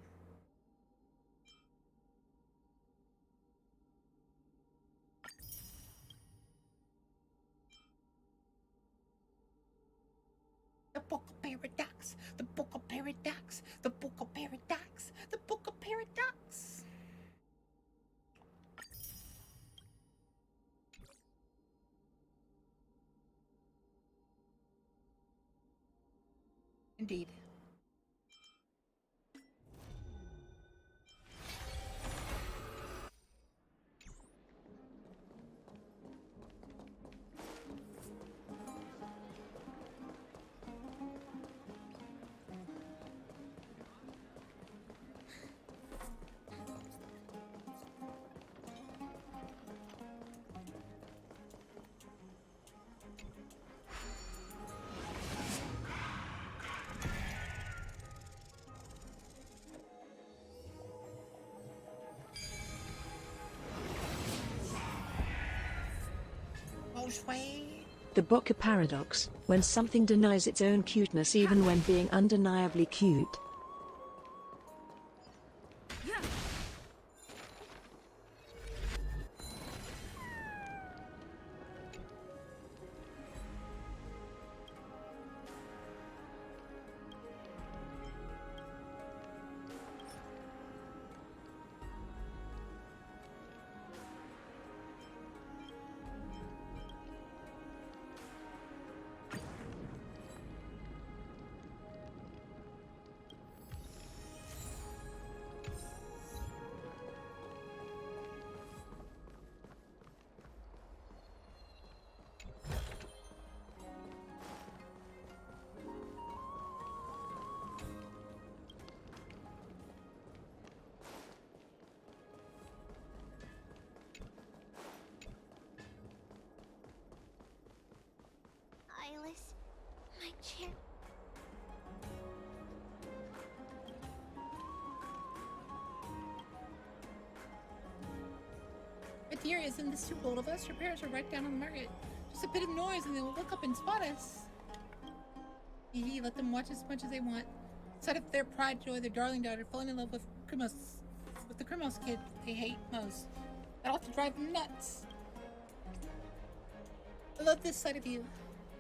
The Book of Paradox, the Book of Paradox, the Book of Paradox, the Book of Paradox. Indeed. The Boka paradox, when something denies its own cuteness even when being undeniably cute. Eyeless, my chair. fear is in this too bold of us. Your parents are right down on the market. Just a bit of noise and they will look up and spot us. Hee let them watch as much as they want. Instead of their pride, joy, their darling daughter falling in love with the Krimos kid they hate most. That ought to drive them nuts. I love this side of you.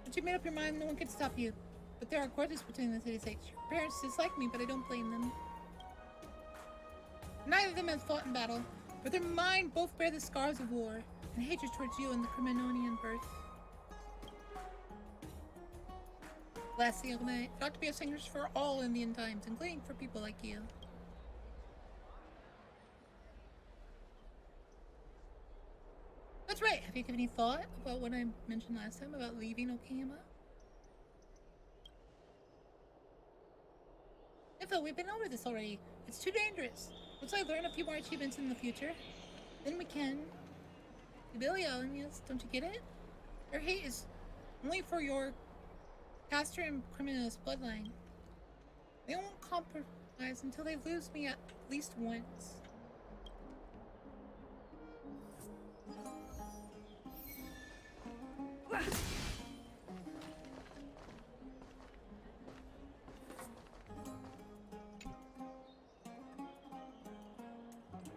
Once you made up your mind, no one can stop you. But there are grudges between the city-states. Your parents dislike me, but I don't blame them. Neither of them has fought in battle, but their mind both bear the scars of war and hatred towards you and the Criminonian birth. Lastly, it ought to be a singers for all Indian times, including for people like you. That's right. Have you given any thought about what I mentioned last time about leaving Okayama? Info, we've been over this already. It's too dangerous. Once I learn a few more achievements in the future, then we can. Billy Allen, yes, don't you get it? Your hate is only for your Pastor and Criminal's bloodline. They won't compromise until they lose me at least once.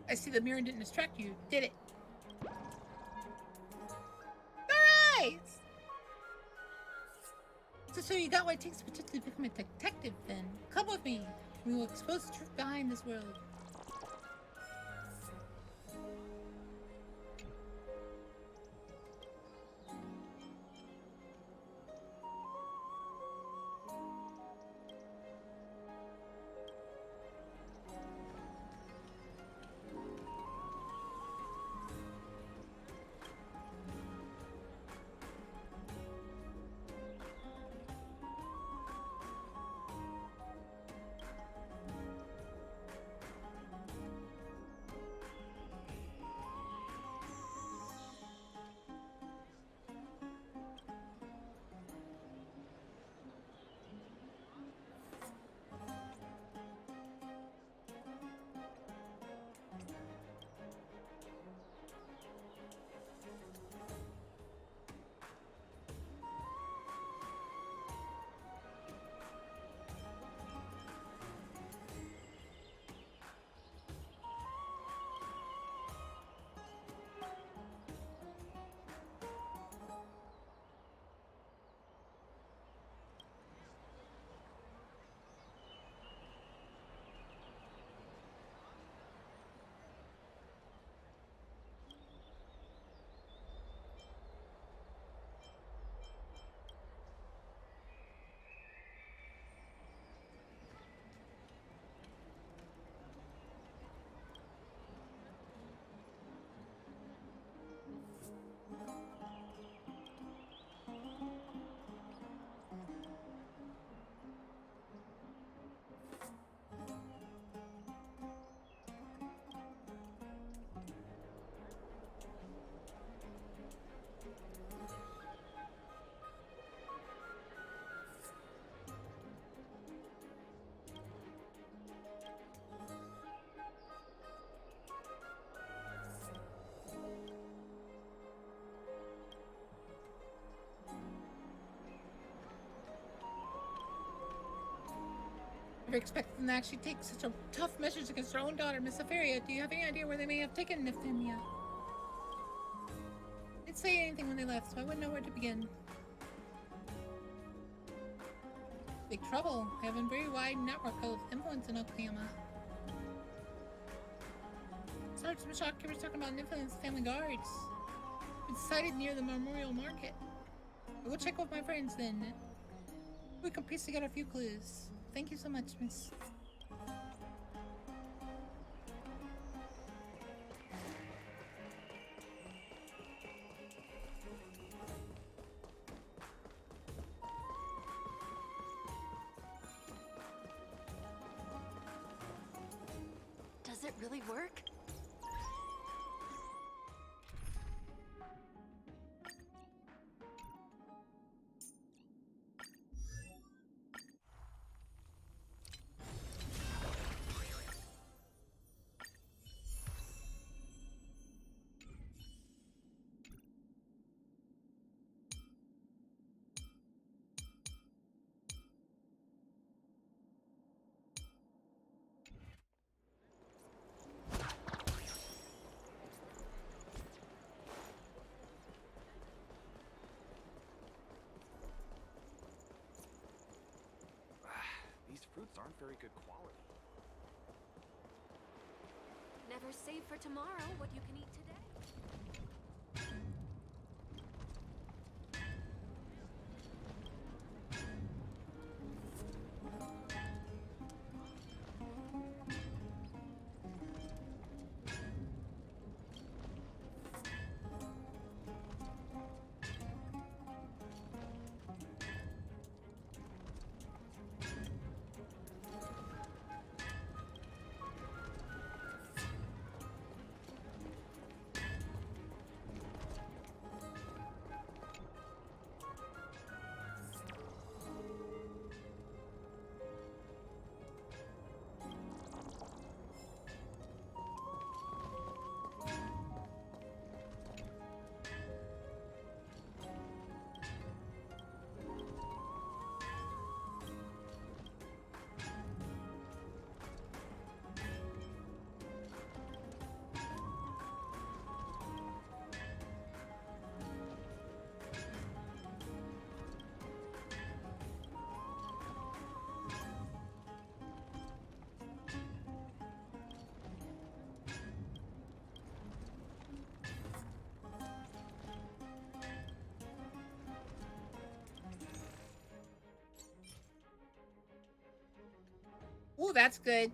I see the mirror didn't distract you, did it? Alright! So you got what it takes to potentially become a detective then. Come with me. We will expose the truth behind this world. Never expected them to actually take such a tough measures against their own daughter, Miss Afaria. Do you have any idea where they may have taken Nifthemia? They didn't say anything when they left, so I wouldn't know where to begin. Big trouble. I have a very wide network of influence in Okayama. Sergeant Shock was talking about Nifthem's family guards. It's sighted near the Memorial Market. I will check with my friends then. We can piece together a few clues. Thank you so much, Miss. Does it really work? aren't very good quality. Never save for tomorrow what you can eat today. Ooh, that's good.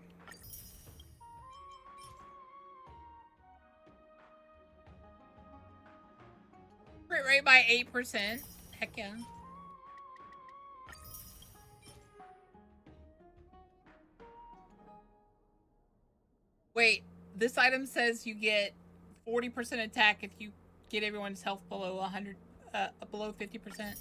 Crit rate by 8%. Heck yeah. Wait, this item says you get 40% attack if you get everyone's health below 100, below 50%.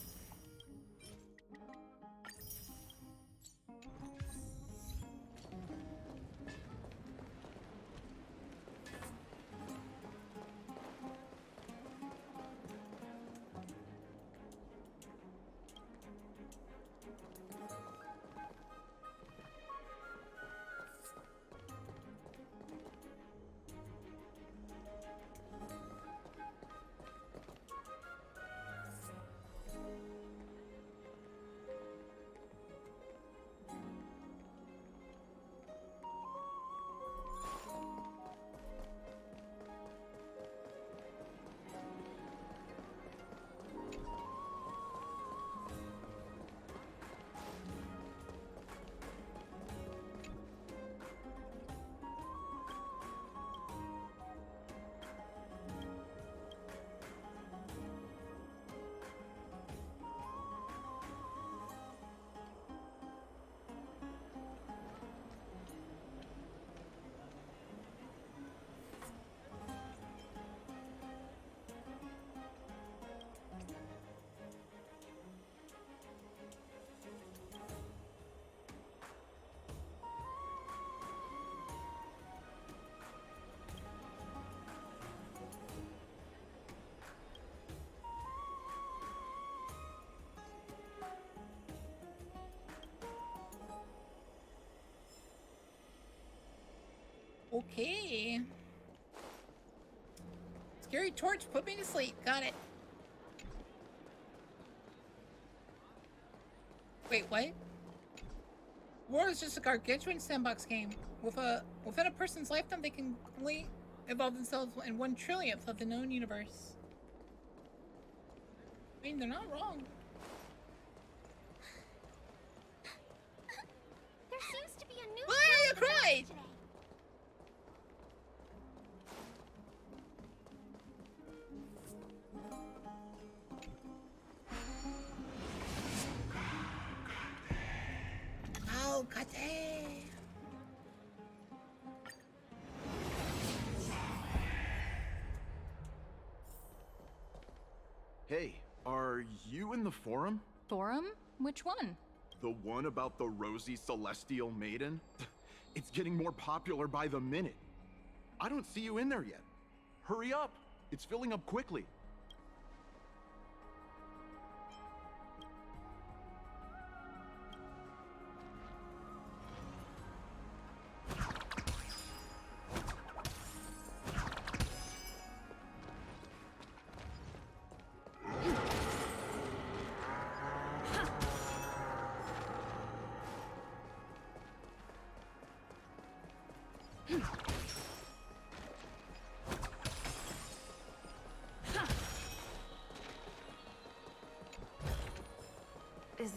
Okay. Scary torch, put me to sleep. Got it. Wait, what? War is just a gargantuan sandbox game. Within a person's lifetime, they can only evolve themselves in 1/1,000,000th of the known universe. I mean, they're not wrong. There seems to be a new. Why are you crying? Oh, Kate. Hey, are you in the forum? Forum? Which one? The one about the rosy celestial maiden? It's getting more popular by the minute. I don't see you in there yet. Hurry up! It's filling up quickly.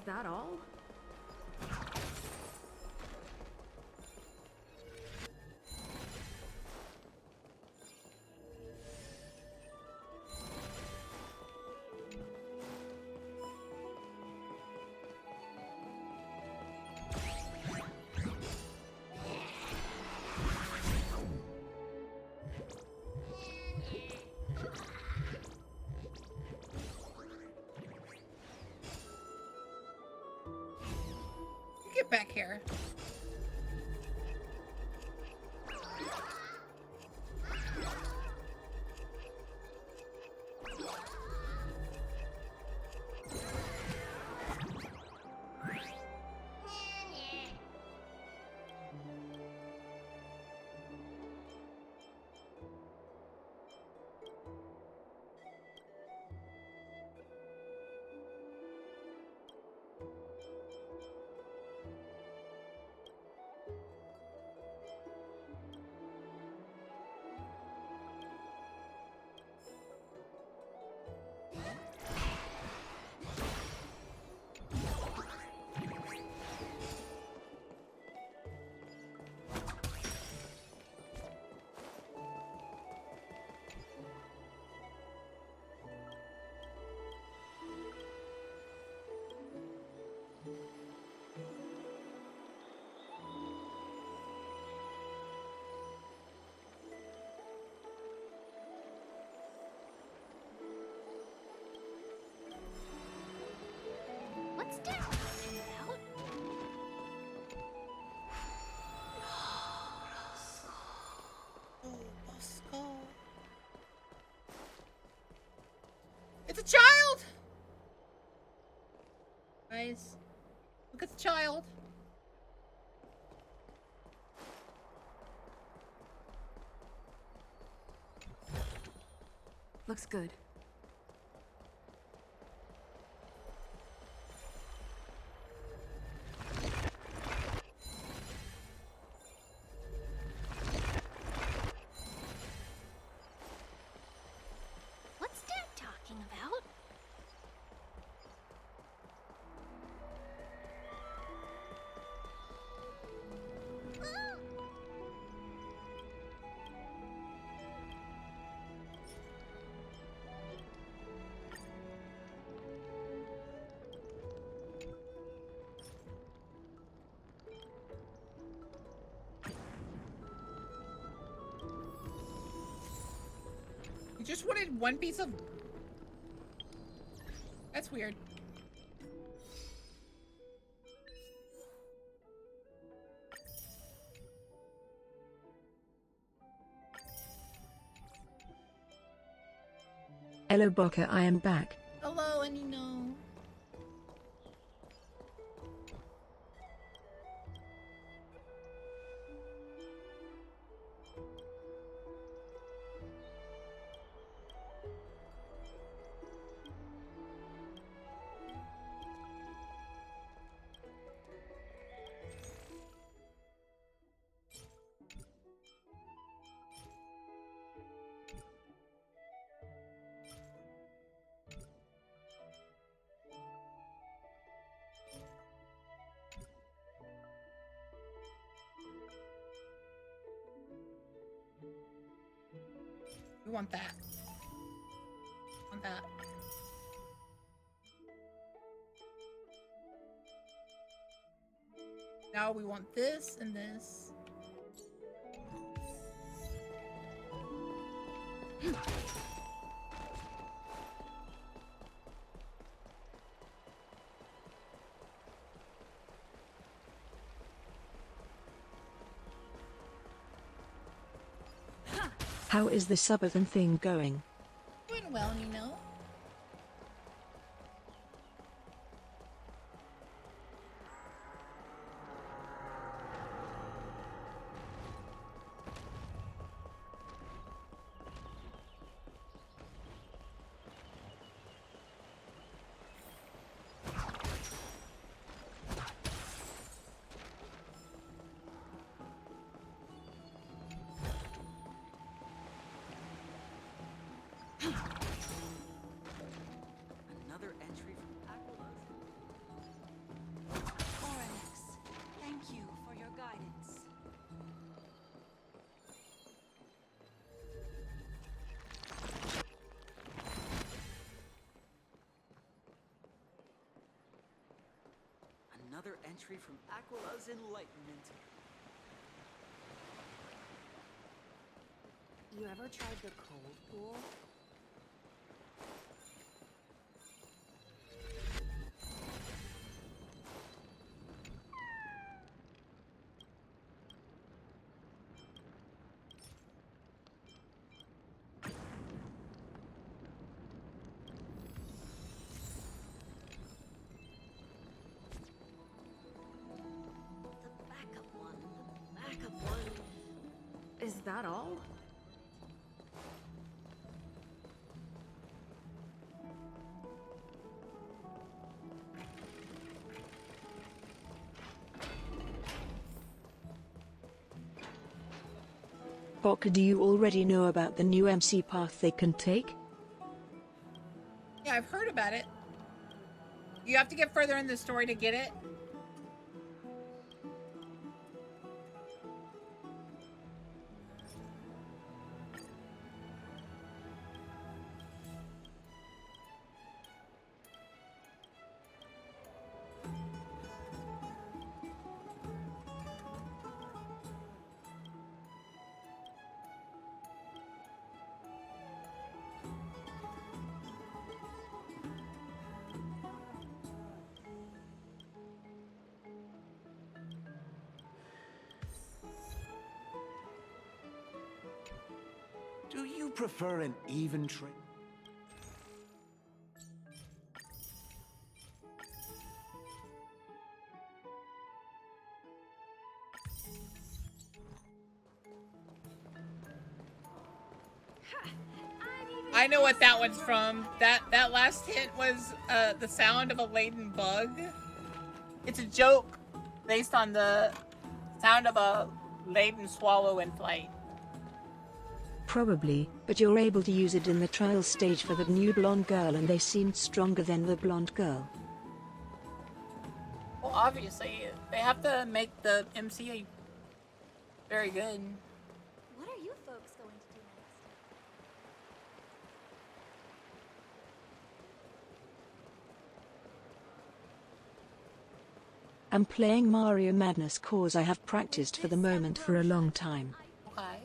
that all? Get back here. What's Dad talking about? It's a child! Guys, look at the child. Looks good. What's Dad talking about? You just wanted one piece of... That's weird. Hello Boka, I am back. Hello, Anino. We want that. Want that. Now we want this and this. How is the subathon thing going? Doing well, you know. Another entry from Aquilus? Another entry from Aquila's Enlightenment. You ever tried the cold pool? Backup one. Is that all? Boka, do you already know about the new MC path they can take? Yeah, I've heard about it. You have to get further in the story to get it. Do you prefer an even trade? I know what that one's from. That last hint was the sound of a laden bug. It's a joke based on the sound of a laden swallow in flight. Probably, but you're able to use it in the trial stage for the new blonde girl and they seemed stronger than the blonde girl. Well, obviously, they have to make the MCA very good. What are you folks going to do next? I'm playing Mario Madness cause I have practiced for the moment for a long time. Okay.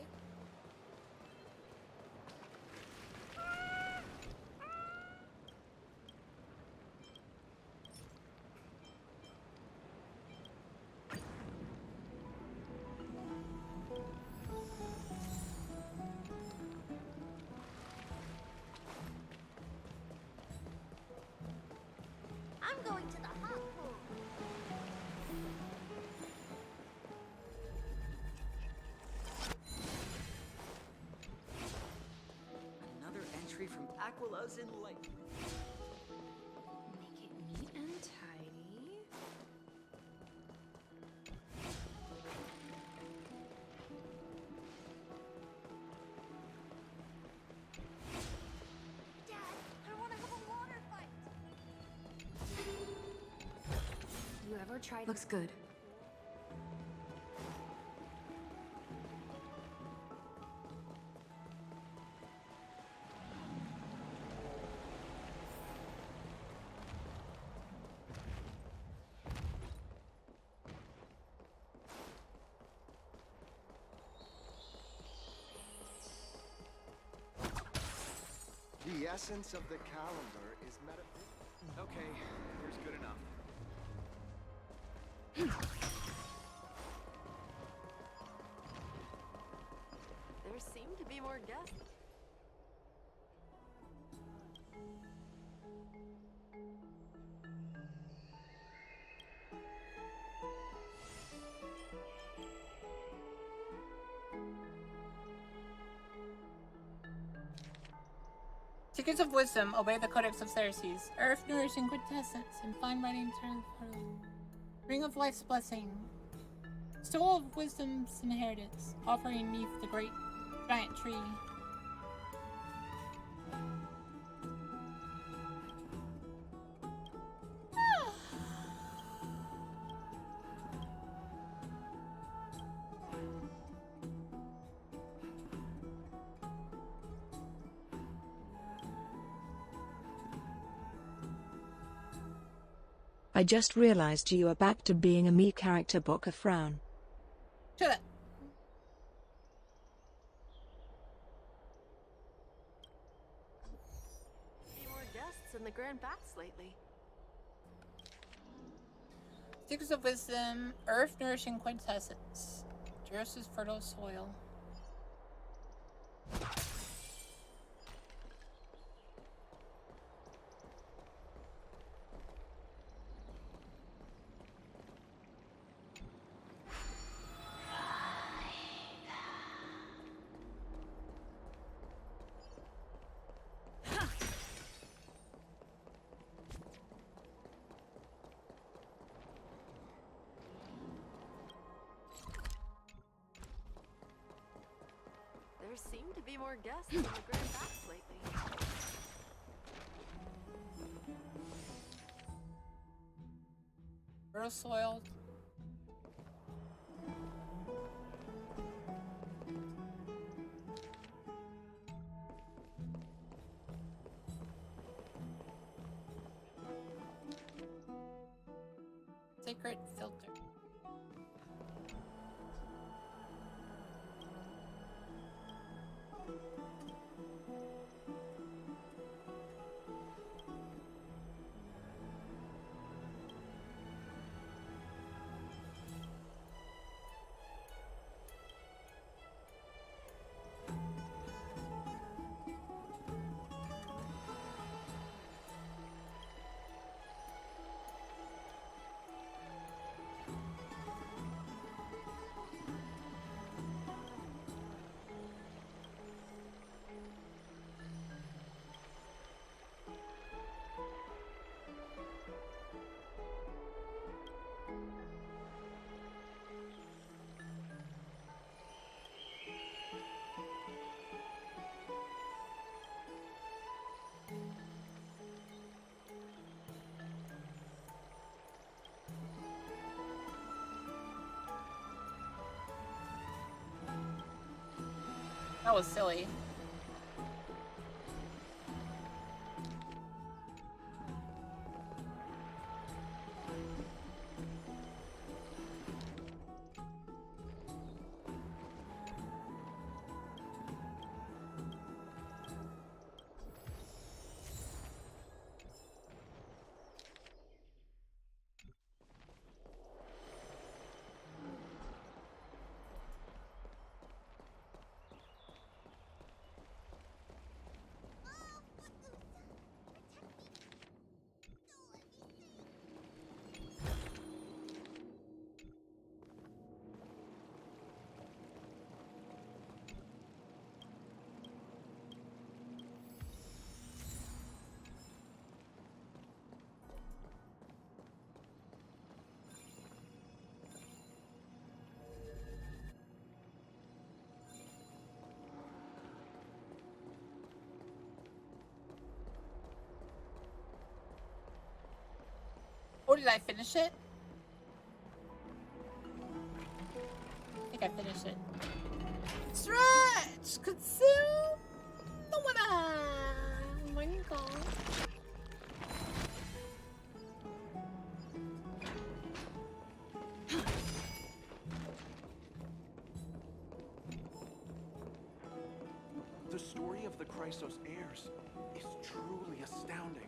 I'm going to the hot pool. Another entry from Aquila's Enlightenment. Make it neat and tidy. Dad, I want to have a water fight. You ever tried? Looks good. The essence of the calendar is metaphysical. Okay, here's good enough. There seem to be more guests. Seekers of wisdom, obey the Codex of Xerxes. Earth nourishing quintessence and fine writing turn for ring of life's blessing. Soul of wisdom's inheritance, offering neath the great giant tree. I just realized you are back to being a me character. Boka frown. Shut up. Few more guests in the Grand Baths lately. Secrets of Wisdom, Earth Nourishing Quintessence, Jeros' Fertile Soil. There seem to be more guests in the Grand Baths lately. Fertile Soil. Sacred Filter. That was silly. Oh, did I finish it? I think I finished it. Stretch! Consume! No one. Oh my god. The story of the Chrysos heirs is truly astounding.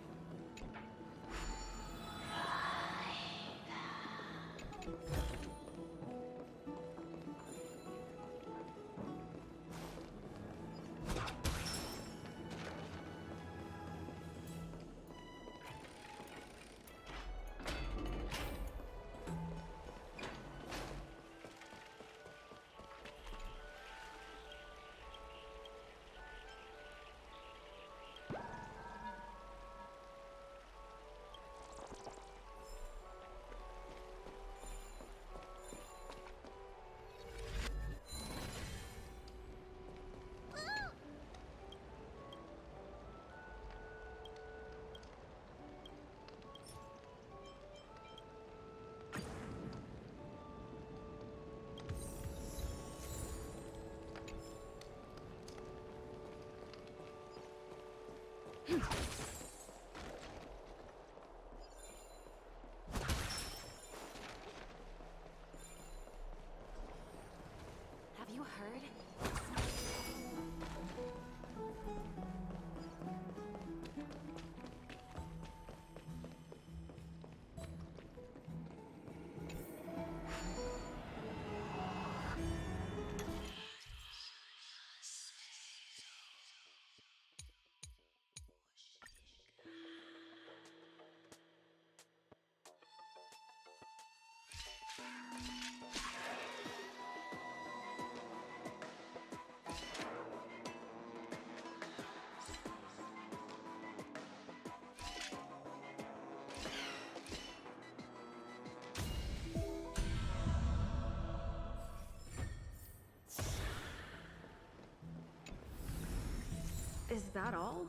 that all?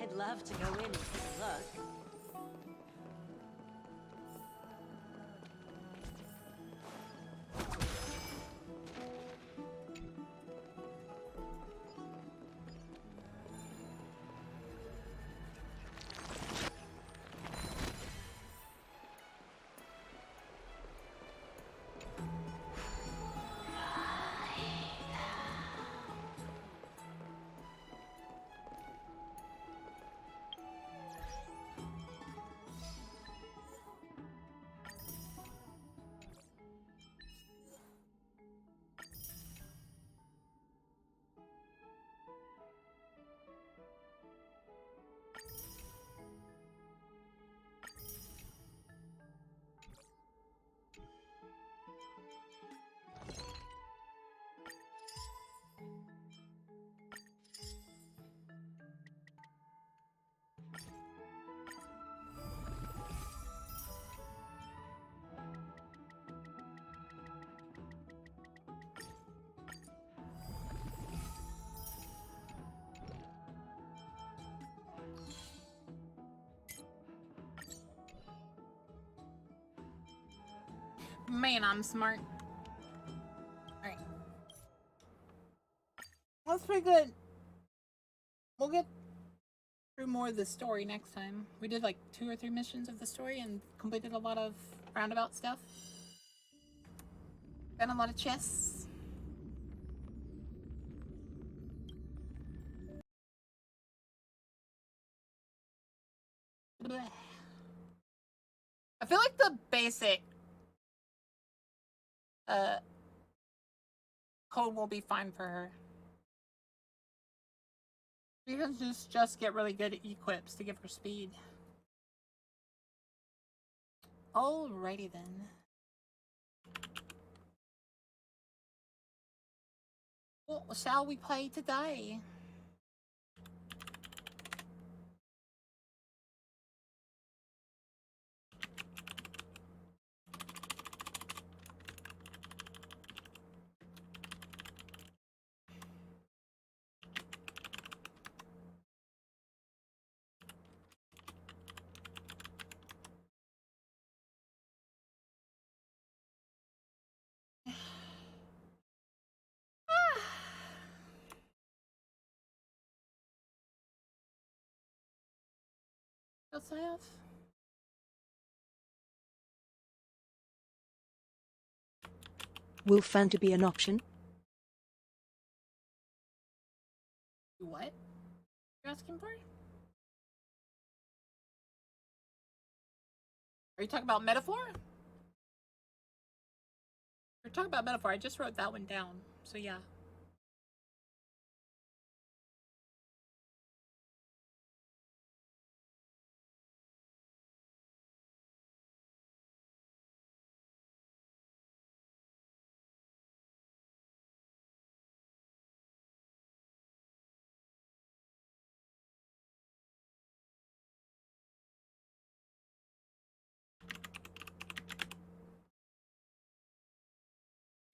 I'd love to go in and take a look. Man, I'm smart. Alright. That's pretty good. We'll get through more of the story next time. We did like 2 or 3 missions of the story and completed a lot of roundabout stuff. Done a lot of chests. Blech. I feel like the basic code will be fine for her. We can just get really good equips to give her speed. Alrighty then. What shall we play today? Else I have? Will Fanta be an option? What? You're asking for? Are you talking about metaphor? You're talking about metaphor. I just wrote that one down. So yeah.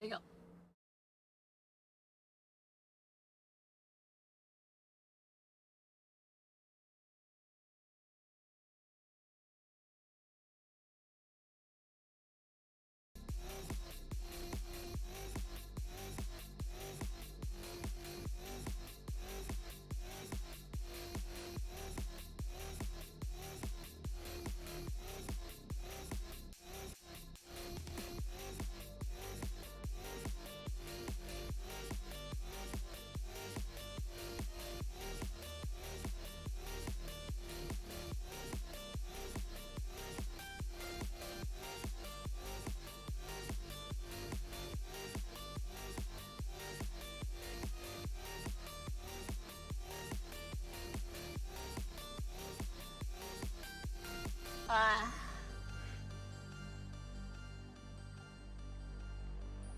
There you go.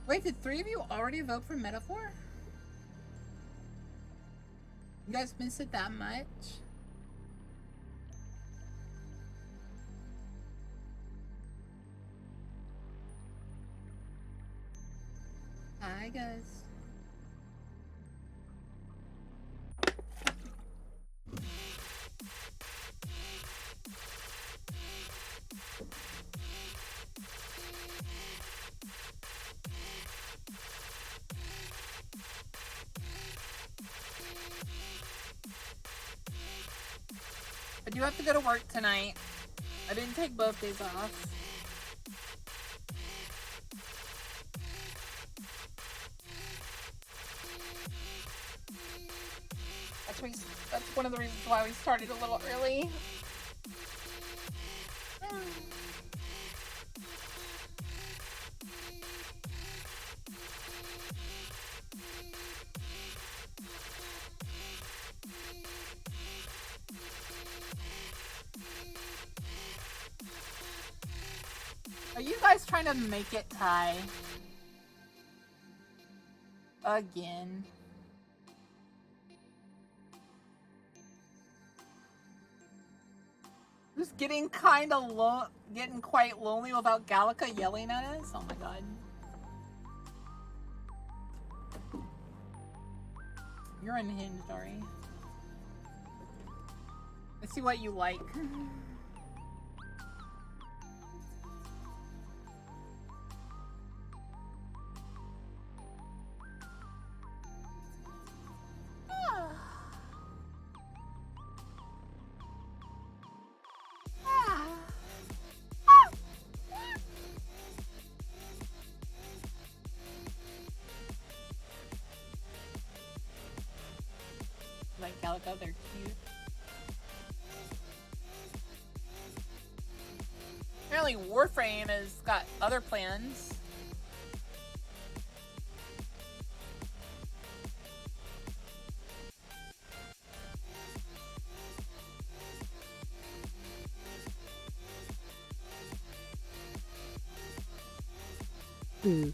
Wait, did 3 of you already vote for metaphor? You guys miss it that much? Hi guys. I do have to go to work tonight. I didn't take both days off. That's one of the reasons why we started a little early. Are you guys trying to make it tie? Again. Just getting getting quite lonely without Gallica yelling at us? Oh my god. You're unhinged, Ari. I see what you like. Like Gallica, they're cute. Apparently Warframe has got other plans. Boo.